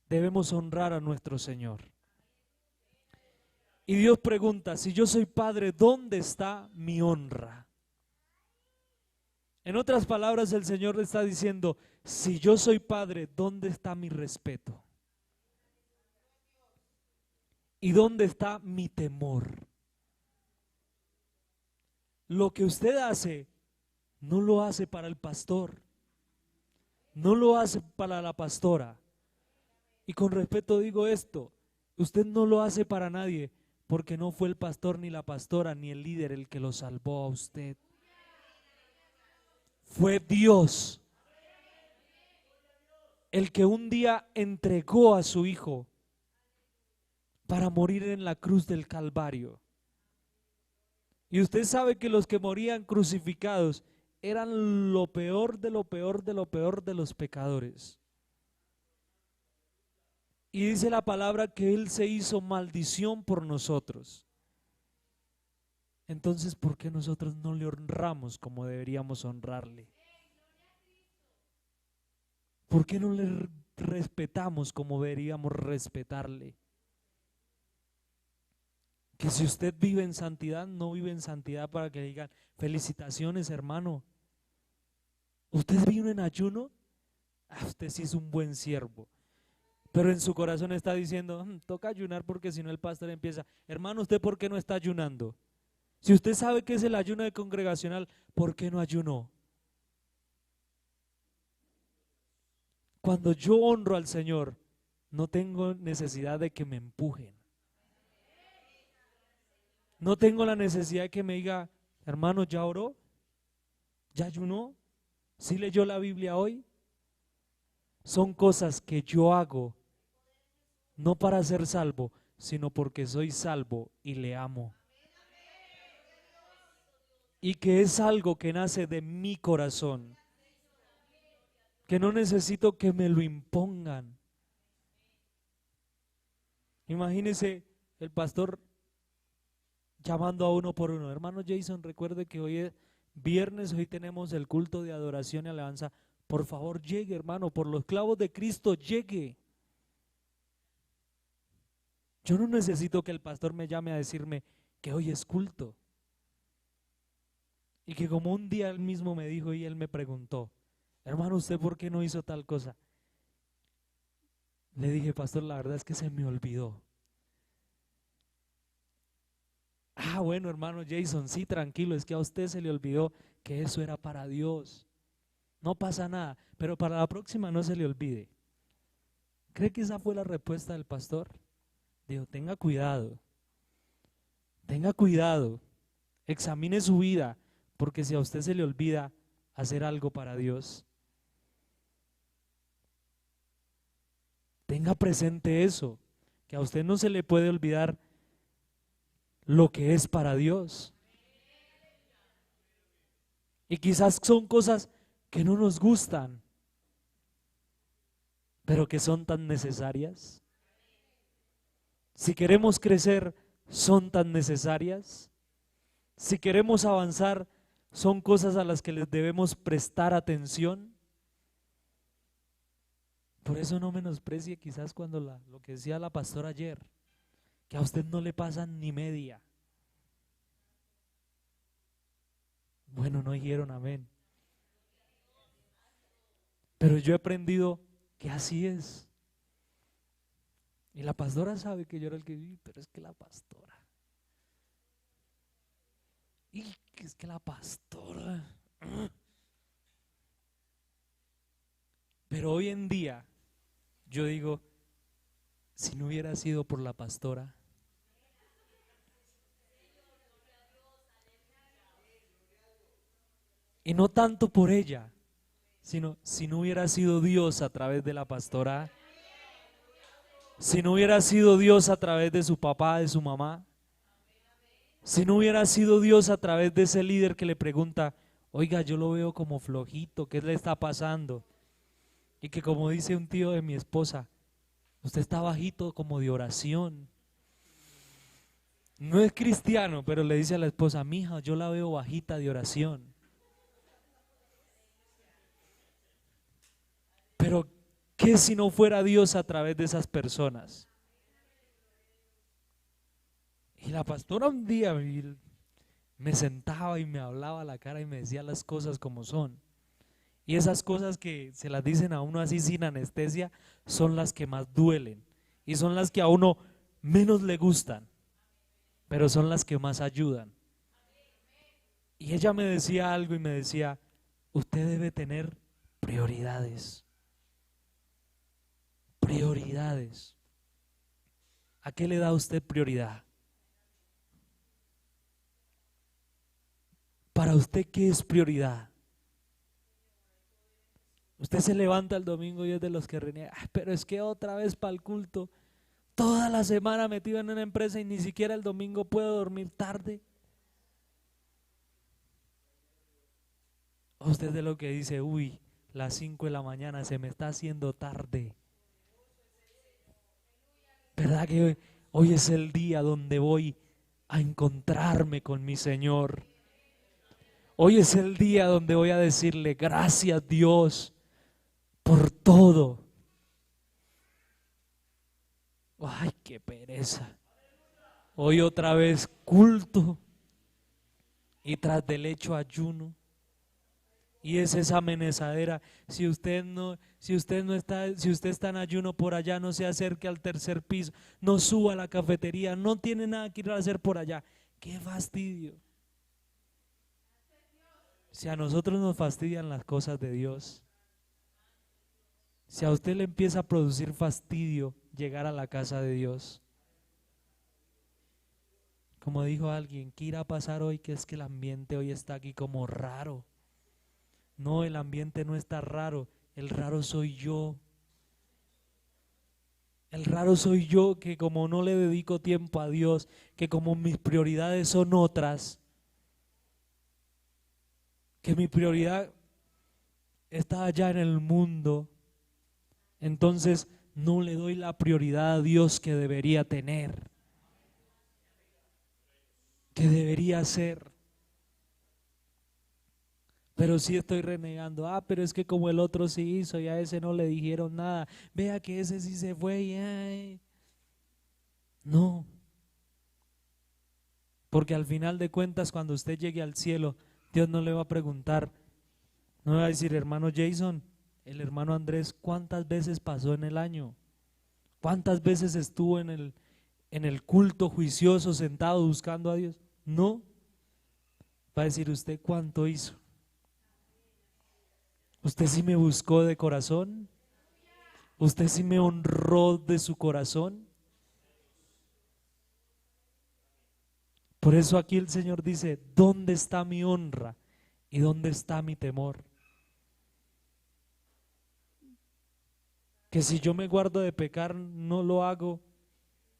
debemos honrar a nuestro Señor. Y Dios pregunta, si yo soy padre, ¿dónde está mi honra? En otras palabras, el Señor le está diciendo, si yo soy padre, ¿dónde está mi respeto? ¿Y dónde está mi temor? Lo que usted hace, no lo hace para el pastor, no lo hace para la pastora. Y con respeto digo esto, usted no lo hace para nadie, porque no fue el pastor ni la pastora ni el líder el que lo salvó a usted. Fue Dios el que un día entregó a su hijo para morir en la cruz del Calvario. Y usted sabe que los que morían crucificados eran lo peor de lo peor de lo peor de los pecadores. Y dice la palabra que Él se hizo maldición por nosotros. Entonces, ¿por qué nosotros no le honramos como deberíamos honrarle? ¿Por qué no le respetamos como deberíamos respetarle? Que si usted vive en santidad, no vive en santidad para que le digan, felicitaciones hermano. ¿Usted vive en ayuno? Usted sí es un buen siervo. Pero en su corazón está diciendo, toca ayunar porque si no el pastor empieza, hermano, ¿usted por qué no está ayunando? Si usted sabe que es el ayuno de congregacional, ¿por qué no ayunó? Cuando yo honro al Señor, no tengo necesidad de que me empujen. No tengo la necesidad de que me diga, hermano, ¿ya oró? ¿Ya ayunó? ¿Sí leyó la Biblia hoy? Son cosas que yo hago, no para ser salvo, sino porque soy salvo y le amo. Y que es algo que nace de mi corazón, que no necesito que me lo impongan. Imagínese el pastor llamando a uno por uno, hermano Jason, recuerde que hoy es viernes, hoy tenemos el culto de adoración y alabanza, por favor llegue hermano, por los clavos de Cristo llegue. Yo no necesito que el pastor me llame a decirme que hoy es culto. Y que como un día él mismo me dijo y él me preguntó, hermano, ¿usted por qué no hizo tal cosa? Le dije, pastor, la verdad es que se me olvidó. Bueno, hermano Jason, sí, tranquilo, es que a usted se le olvidó que eso era para Dios. No pasa nada, pero para la próxima no se le olvide. ¿Cree que esa fue la respuesta del pastor? Dijo, tenga cuidado, examine su vida, porque si a usted se le olvida hacer algo para Dios, tenga presente eso, que a usted no se le puede olvidar lo que es para Dios. Y quizás son cosas que no nos gustan, pero que son tan necesarias. Si queremos crecer, son tan necesarias. Si queremos avanzar, son cosas a las que les debemos prestar atención. Por eso no menosprecie quizás cuando lo que decía la pastora ayer, que a usted no le pasan ni media. Bueno, no dijeron amén. Pero yo he aprendido que así es. Y la pastora sabe que yo era el que vi, pero es que la pastora. Y es que la pastora. Pero hoy en día, yo digo, si no hubiera sido por la pastora, y no tanto por ella, sino si no hubiera sido Dios a través de la pastora, si no hubiera sido Dios a través de su papá, de su mamá, si no hubiera sido Dios a través de ese líder que le pregunta, oiga, yo lo veo como flojito, ¿qué le está pasando? Y que como dice un tío de mi esposa, usted está bajito como de oración. No es cristiano, pero le dice a la esposa, mija, yo la veo bajita de oración. Pero ¿qué si no fuera Dios a través de esas personas? Y la pastora un día me sentaba y me hablaba a la cara y me decía las cosas como son. Y esas cosas que se las dicen a uno así sin anestesia son las que más duelen y son las que a uno menos le gustan, pero son las que más ayudan. Y ella me decía algo y me decía, usted debe tener prioridades. Prioridades. ¿A qué le da usted prioridad? Para usted, ¿qué es prioridad? Usted se levanta el domingo y es de los que reniega, pero es que otra vez para el culto, toda la semana metido en una empresa y ni siquiera el domingo puedo dormir tarde. O usted es de lo que dice, uy, las 5 de la mañana se me está haciendo tarde. ¿Verdad que hoy es el día donde voy a encontrarme con mi Señor? Hoy es el día donde voy a decirle gracias Dios por todo. Ay, qué pereza. Hoy otra vez culto y tras del hecho ayuno. Y es esa amenazadera. Si usted está en ayuno por allá, no se acerque al tercer piso, no suba a la cafetería, no tiene nada que ir a hacer por allá. Qué fastidio. Si a nosotros nos fastidian las cosas de Dios, si a usted le empieza a producir fastidio llegar a la casa de Dios, como dijo alguien, ¿qué irá a pasar hoy? Que es que el ambiente hoy está aquí como raro. No, el ambiente no está raro, el raro soy yo. El raro soy yo que como no le dedico tiempo a Dios, que como mis prioridades son otras, que mi prioridad está allá en el mundo, entonces no le doy la prioridad a Dios que debería tener, que debería ser. Pero sí estoy renegando, pero es que como el otro sí hizo y a ese no le dijeron nada, vea que ese sí se fue y ay. No, porque al final de cuentas cuando usted llegue al cielo, Dios no le va a preguntar, no le va a decir, hermano Jason, el hermano Andrés, ¿cuántas veces pasó en el año? ¿Cuántas veces estuvo en el culto juicioso sentado buscando a Dios? No, va a decir usted cuánto hizo. ¿Usted sí me buscó de corazón? ¿Usted sí me honró de su corazón? Por eso aquí el Señor dice, ¿dónde está mi honra y dónde está mi temor? Que si yo me guardo de pecar, no lo hago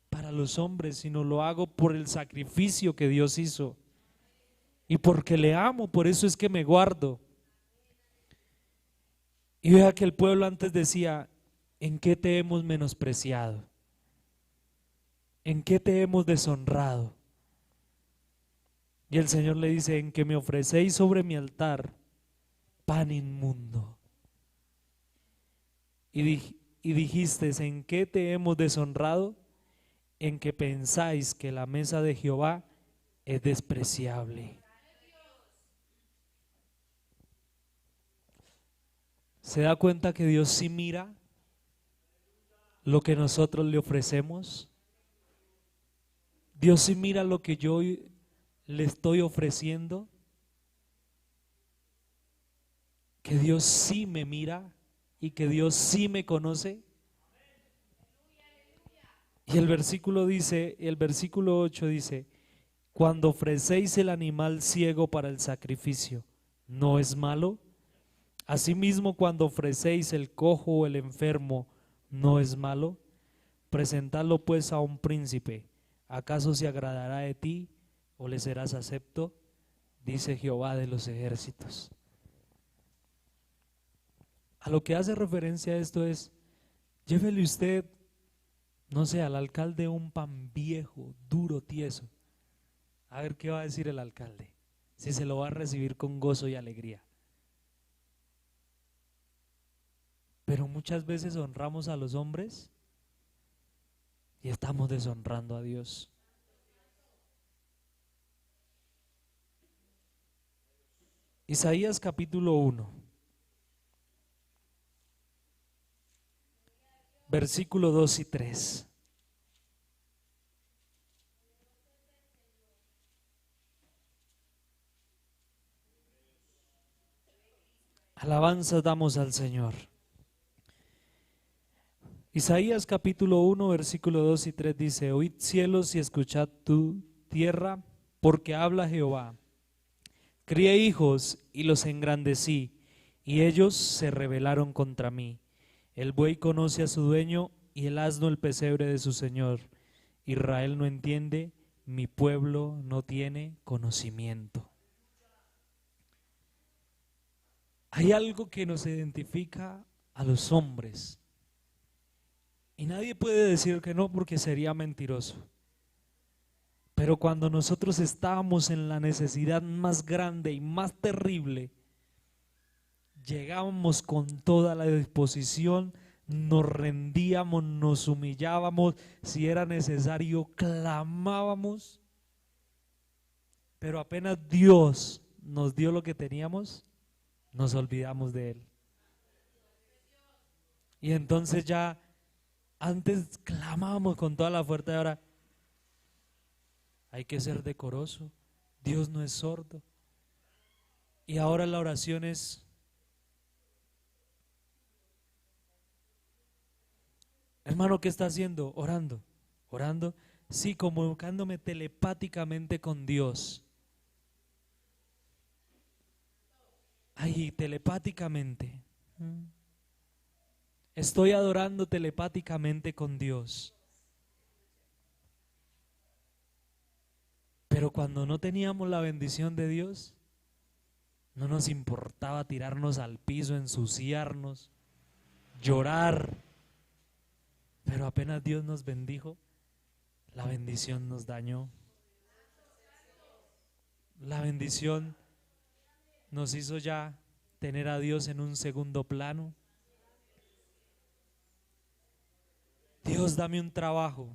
para los hombres, sino lo hago por el sacrificio que Dios hizo. Y porque le amo, por eso es que me guardo. Y vea que el pueblo antes decía, ¿En qué te hemos menospreciado? ¿En qué te hemos deshonrado? Y el Señor le dice, en que me ofrecéis sobre mi altar pan inmundo. Y dijiste, ¿en qué te hemos deshonrado? En que pensáis que la mesa de Jehová es despreciable. ¿Se da cuenta que Dios sí mira lo que nosotros le ofrecemos? Dios sí mira lo que yo le estoy ofreciendo. Que Dios sí me mira y que Dios sí me conoce. Y el versículo 8 dice, cuando ofrecéis el animal ciego para el sacrificio, ¿no es malo? Asimismo, cuando ofrecéis el cojo o el enfermo, ¿no es malo? Presentadlo pues a un príncipe. ¿Acaso se agradará de ti o le serás acepto? Dice Jehová de los ejércitos. A lo que hace referencia a esto es, llévele usted, no sé, al alcalde un pan viejo, duro, tieso. A ver qué va a decir el alcalde, si se lo va a recibir con gozo y alegría. Pero muchas veces honramos a los hombres y estamos deshonrando a Dios. Isaías capítulo 1, versículo 2 y 3. Alabanza damos al Señor. Isaías capítulo 1, versículo 2 y 3 dice, oíd cielos y escuchad tu tierra, porque habla Jehová. Crié hijos y los engrandecí, y ellos se rebelaron contra mí. El buey conoce a su dueño, y el asno el pesebre de su señor. Israel no entiende, mi pueblo no tiene conocimiento. Hay algo que nos identifica a los hombres. Y nadie puede decir que no porque sería mentiroso. Pero cuando nosotros estábamos en la necesidad más grande y más terrible, llegábamos con toda la disposición, nos rendíamos, nos humillábamos, si era necesario, clamábamos. Pero apenas Dios nos dio lo que teníamos, nos olvidamos de Él. Y entonces ya, antes clamábamos con toda la fuerza y ahora hay que ser decoroso. Dios no es sordo. Y ahora la oración es, hermano, ¿qué está haciendo? Orando. Orando, sí, comunicándome telepáticamente con Dios. Ay, telepáticamente. Estoy adorando telepáticamente con Dios. Pero cuando no teníamos la bendición de Dios, no nos importaba tirarnos al piso, ensuciarnos, llorar. Pero apenas Dios nos bendijo, la bendición nos dañó. La bendición nos hizo ya tener a Dios en un segundo plano. Dios, dame un trabajo.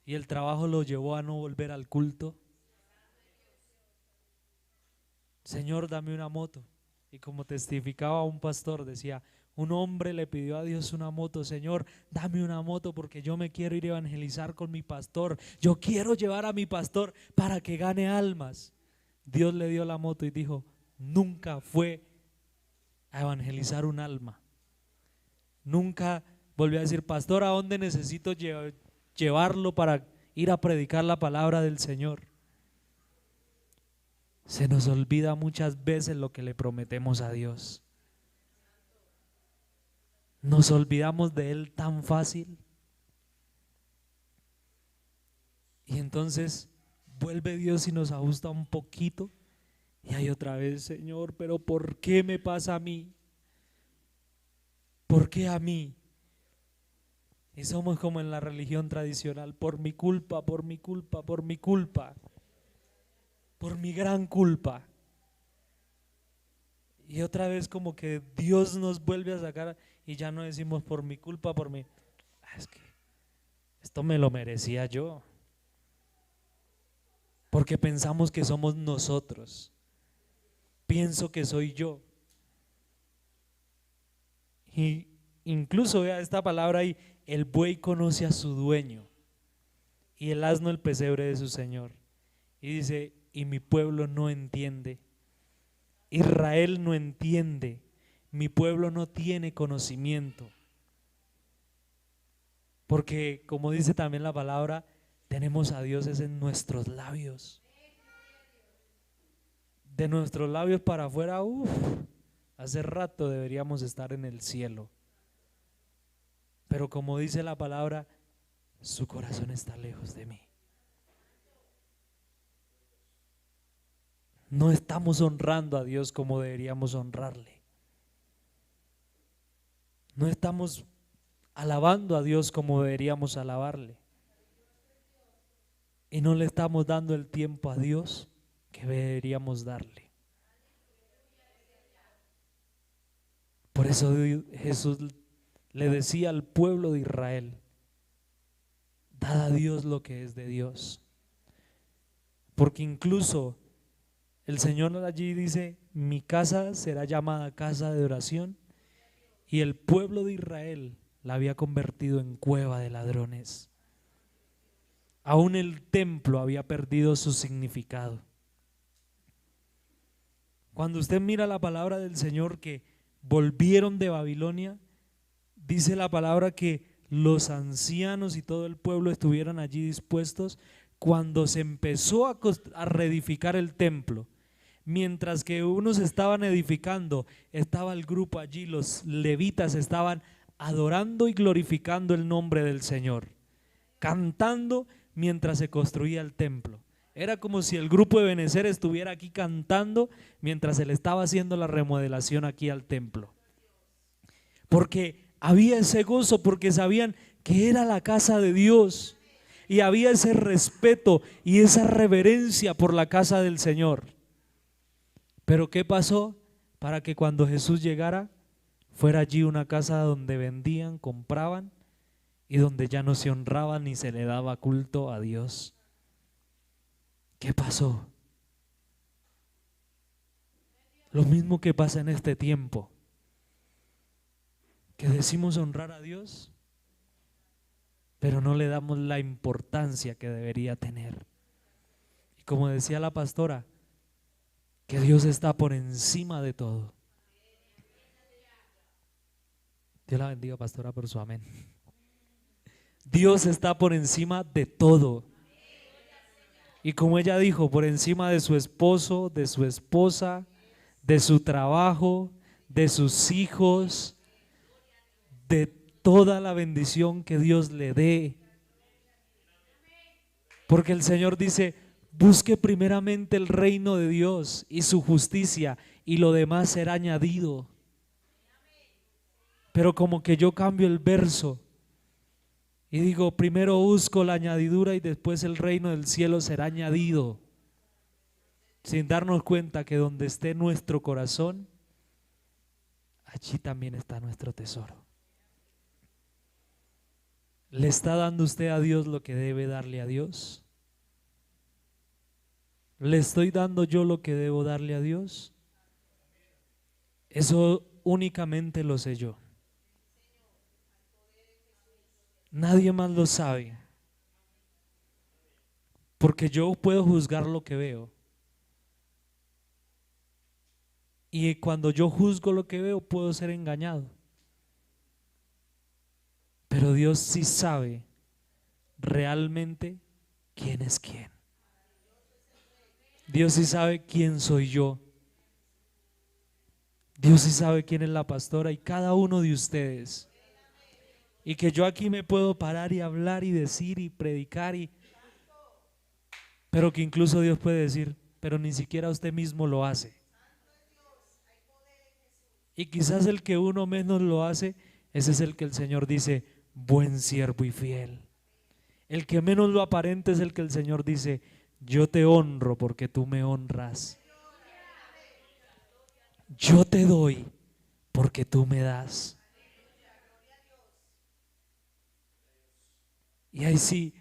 Y el trabajo lo llevó a no volver al culto. Señor, dame una moto. Y como testificaba un pastor, decía, un hombre le pidió a Dios una moto. Señor, dame una moto porque yo me quiero ir a evangelizar con mi pastor. Yo quiero llevar a mi pastor para que gane almas. Dios le dio la moto y dijo, nunca fue a evangelizar un alma. Nunca volvió a decir, pastor, ¿a dónde necesito llevarlo para ir a predicar la palabra del Señor? Se nos olvida muchas veces lo que le prometemos a Dios. Nos olvidamos de Él tan fácil. Y entonces vuelve Dios y nos ajusta un poquito. Y hay otra vez, Señor, pero ¿por qué me pasa a mí? ¿Por qué a mí? Y somos como en la religión tradicional, por mi culpa, por mi culpa, por mi culpa, por mi gran culpa. Y otra vez como que Dios nos vuelve a sacar y ya no decimos por mi culpa, por mi... Es que esto me lo merecía yo. Porque pensamos que somos nosotros. Pienso que soy yo. Y incluso vea esta palabra ahí, el buey conoce a su dueño y el asno el pesebre de su señor. Y dice, y mi pueblo no entiende. Israel no entiende, mi pueblo no tiene conocimiento. Porque como dice también la palabra, tenemos a Dios es en nuestros labios. De nuestros labios para afuera, hace rato deberíamos estar en el cielo. Pero como dice la palabra, su corazón está lejos de mí. No estamos honrando a Dios como deberíamos honrarle. No estamos alabando a Dios como deberíamos alabarle. Y no le estamos dando el tiempo a Dios que deberíamos darle. Por eso Jesús le decía al pueblo de Israel, dad a Dios lo que es de Dios. Porque incluso el Señor allí dice, mi casa será llamada casa de oración, y el pueblo de Israel la había convertido en cueva de ladrones. Aún el templo había perdido su significado. Cuando usted mira la palabra del Señor que volvieron de Babilonia, dice la palabra que los ancianos y todo el pueblo estuvieron allí dispuestos cuando se empezó a reedificar el templo. Mientras que unos estaban edificando, estaba el grupo allí, los levitas estaban adorando y glorificando el nombre del Señor, cantando mientras se construía el templo. Era como si el grupo de Benecer estuviera aquí cantando mientras se le estaba haciendo la remodelación aquí al templo. Porque había ese gozo, porque sabían que era la casa de Dios y había ese respeto y esa reverencia por la casa del Señor. Pero ¿qué pasó? Para que cuando Jesús llegara, fuera allí una casa donde vendían, compraban y donde ya no se honraba ni se le daba culto a Dios. ¿Qué pasó? Lo mismo que pasa en este tiempo, que decimos honrar a Dios, pero no le damos la importancia que debería tener. Y como decía la pastora, que Dios está por encima de todo. Dios la bendiga, pastora, por su amén. Dios está por encima de todo. Y como ella dijo, por encima de su esposo, de su esposa, de su trabajo, de sus hijos, de toda la bendición que Dios le dé. Porque el Señor dice, busque primeramente el reino de Dios y su justicia, y lo demás será añadido. Pero como que yo cambio el verso y digo, primero busco la añadidura y después el reino del cielo será añadido, sin darnos cuenta que donde esté nuestro corazón, allí también está nuestro tesoro. ¿Le está dando usted a Dios lo que debe darle a Dios? ¿Le estoy dando yo lo que debo darle a Dios? Eso únicamente lo sé yo. Nadie más lo sabe. Porque yo puedo juzgar lo que veo. Y cuando yo juzgo lo que veo, puedo ser engañado. Pero Dios sí sabe realmente quién es quién. Dios sí sabe quién soy yo. Dios sí sabe quién es la pastora y cada uno de ustedes. Y que yo aquí me puedo parar y hablar y decir y predicar, pero que incluso Dios puede decir, pero ni siquiera usted mismo lo hace. Y quizás el que uno menos lo hace, ese es el que el Señor dice, buen siervo y fiel. El que menos lo aparente es el que el Señor dice, yo te honro porque tú me honras. Yo te doy porque tú me das. Y ahí sí,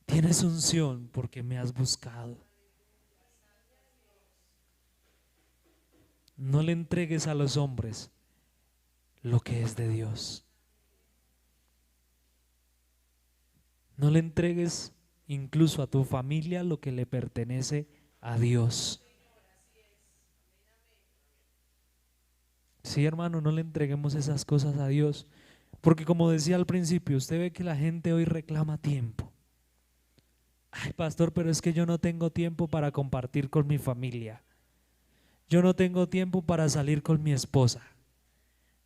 tienes unción porque me has buscado. No le entregues a los hombres lo que es de Dios. No le entregues incluso a tu familia lo que le pertenece a Dios. Sí, hermano, no le entreguemos esas cosas a Dios. Porque como decía al principio, usted ve que la gente hoy reclama tiempo. Ay, pastor, pero es que yo no tengo tiempo para compartir con mi familia. Yo no tengo tiempo para salir con mi esposa.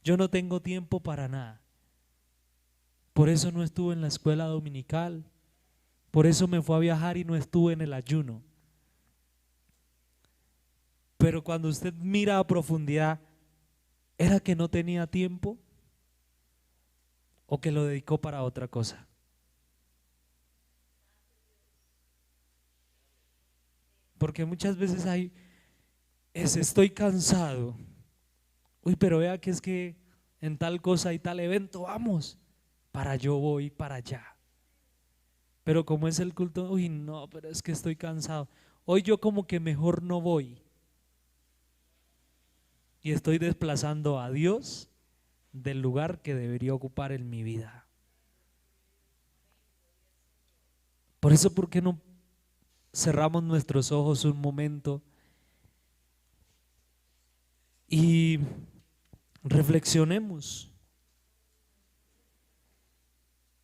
Yo no tengo tiempo para nada. Por eso no estuve en la escuela dominical. Por eso me fue a viajar y no estuve en el ayuno. Pero cuando usted mira a profundidad, ¿era que no tenía tiempo o que lo dedicó para otra cosa? Porque muchas veces estoy cansado. Uy, pero vea que es que en tal cosa y tal evento vamos, para yo voy para allá. Pero como es el culto, uy, no, pero es que estoy cansado. Hoy yo como que mejor no voy. Y estoy desplazando a Dios del lugar que debería ocupar en mi vida. Por eso, ¿por qué no cerramos nuestros ojos un momento y reflexionemos?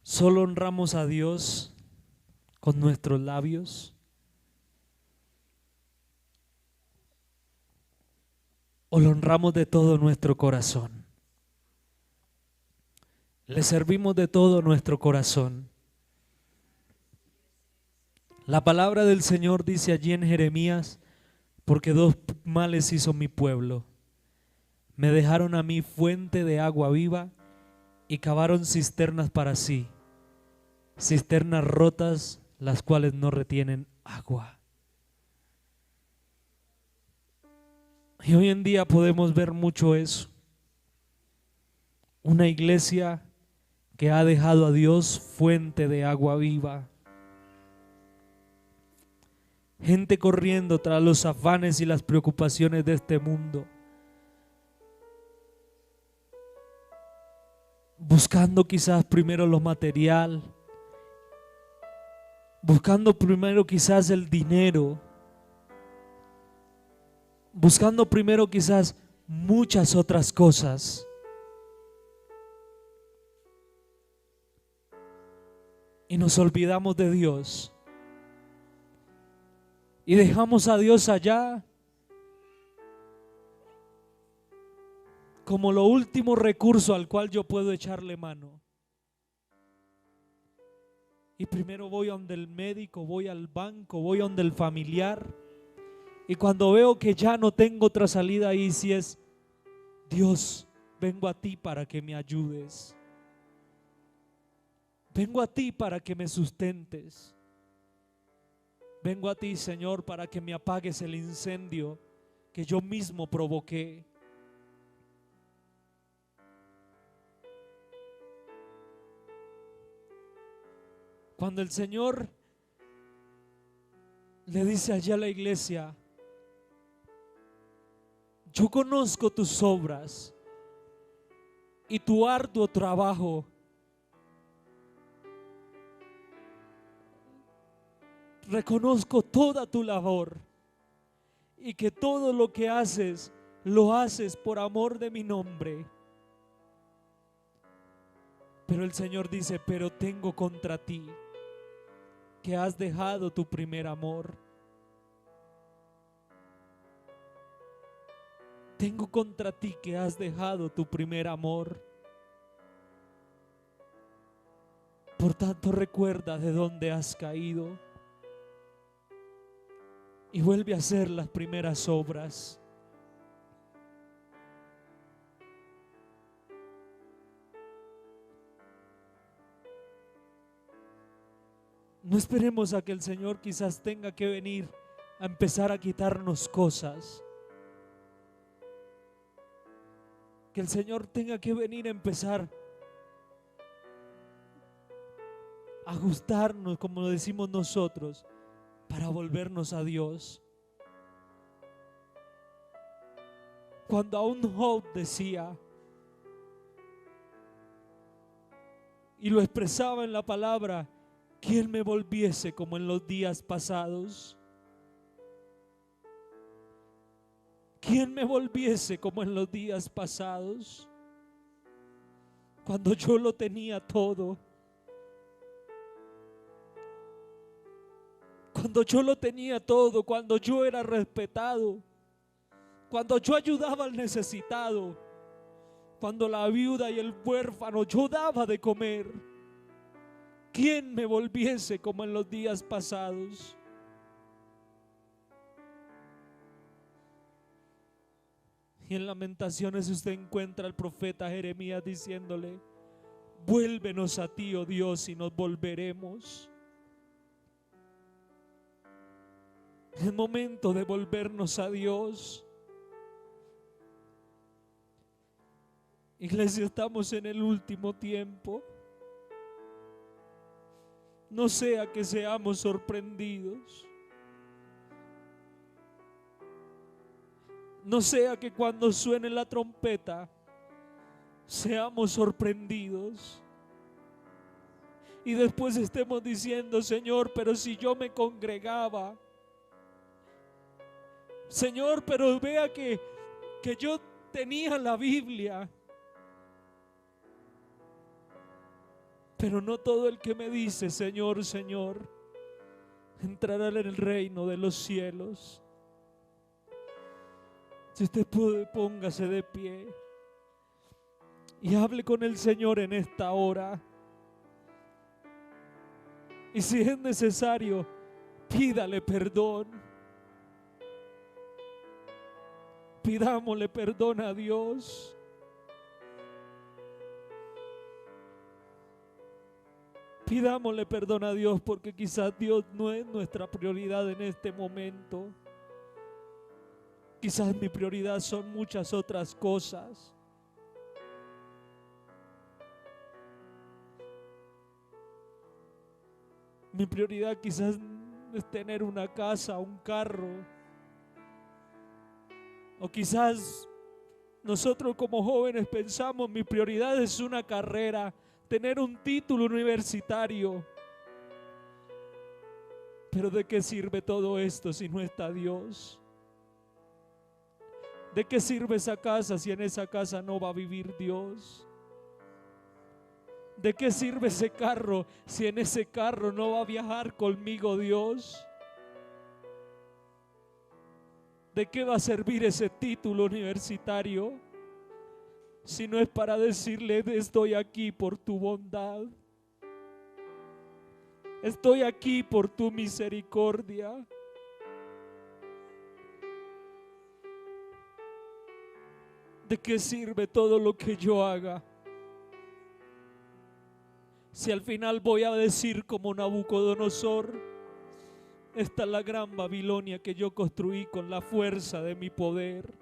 ¿Solo honramos a Dios con nuestros labios? ¿O lo honramos de todo nuestro corazón? Le servimos de todo nuestro corazón. La palabra del Señor dice allí en Jeremías, porque dos males hizo mi pueblo. Me dejaron a mí fuente de agua viva y cavaron cisternas para sí, cisternas rotas, las cuales no retienen agua. Y hoy en día podemos ver mucho eso. Una iglesia que ha dejado a Dios fuente de agua viva. Gente corriendo tras los afanes y las preocupaciones de este mundo. Buscando quizás primero lo material. Buscando primero quizás el dinero. Buscando primero quizás muchas otras cosas. Y nos olvidamos de Dios. Y dejamos a Dios allá como lo último recurso al cual yo puedo echarle mano. Y primero voy a donde el médico, voy al banco, voy a donde el familiar. Y cuando veo que ya no tengo otra salida ahí, si es Dios, vengo a ti para que me ayudes. Vengo a ti para que me sustentes. Vengo a ti, Señor, para que me apagues el incendio que yo mismo provoqué. Cuando el Señor le dice allá a la iglesia, yo conozco tus obras y tu arduo trabajo. Reconozco toda tu labor y que todo lo que haces, lo haces por amor de mi nombre. Pero el Señor dice, pero tengo contra ti que has dejado tu primer amor. Tengo contra ti que has dejado tu primer amor. Por tanto, recuerda de dónde has caído y vuelve a hacer las primeras obras. No esperemos a que el Señor quizás tenga que venir a empezar a quitarnos cosas. Que el Señor tenga que venir a empezar a ajustarnos, como lo decimos nosotros, para volvernos a Dios. Cuando aún Job decía, y lo expresaba en la palabra, ¿quién me volviese como en los días pasados? ¿Quién me volviese como en los días pasados? Cuando yo lo tenía todo. Cuando yo lo tenía todo, cuando yo era respetado, cuando yo ayudaba al necesitado, cuando la viuda y el huérfano yo daba de comer. ¿Quién me volviese como en los días pasados? Y en Lamentaciones usted encuentra al profeta Jeremías diciéndole: vuélvenos a ti, oh Dios, y nos volveremos. Es momento de volvernos a Dios. Iglesia, estamos en el último tiempo. No sea que seamos sorprendidos. No sea que cuando suene la trompeta seamos sorprendidos y después estemos diciendo: Señor, pero si yo me congregaba. Señor, pero vea que yo tenía la Biblia. Pero no todo el que me dice Señor, Señor, entrará en el reino de los cielos. Si usted puede, póngase de pie y hable con el Señor en esta hora. Y si es necesario, pídale perdón. Pidámosle perdón a Dios. Pidámosle perdón a Dios, porque quizás Dios no es nuestra prioridad en este momento. Quizás mi prioridad son muchas otras cosas. Mi prioridad quizás es tener una casa, un carro. O quizás nosotros como jóvenes pensamos: mi prioridad es una carrera, tener un título universitario. Pero ¿de qué sirve todo esto si no está Dios? ¿De qué sirve esa casa si en esa casa no va a vivir Dios? ¿De qué sirve ese carro si en ese carro no va a viajar conmigo Dios? ¿De qué va a servir ese título universitario si no es para decirle: estoy aquí por tu bondad, estoy aquí por tu misericordia? ¿De qué sirve todo lo que yo haga si al final voy a decir como Nabucodonosor: esta es la gran Babilonia que yo construí con la fuerza de mi poder?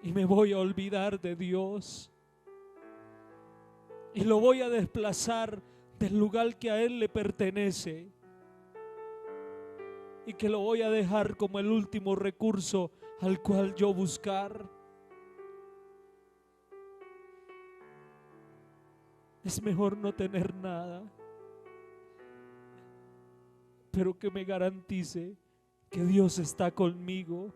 Y me voy a olvidar de Dios y lo voy a desplazar del lugar que a Él le pertenece, y que lo voy a dejar como el último recurso al cual yo buscar. Es mejor no tener nada, pero que me garantice que Dios está conmigo.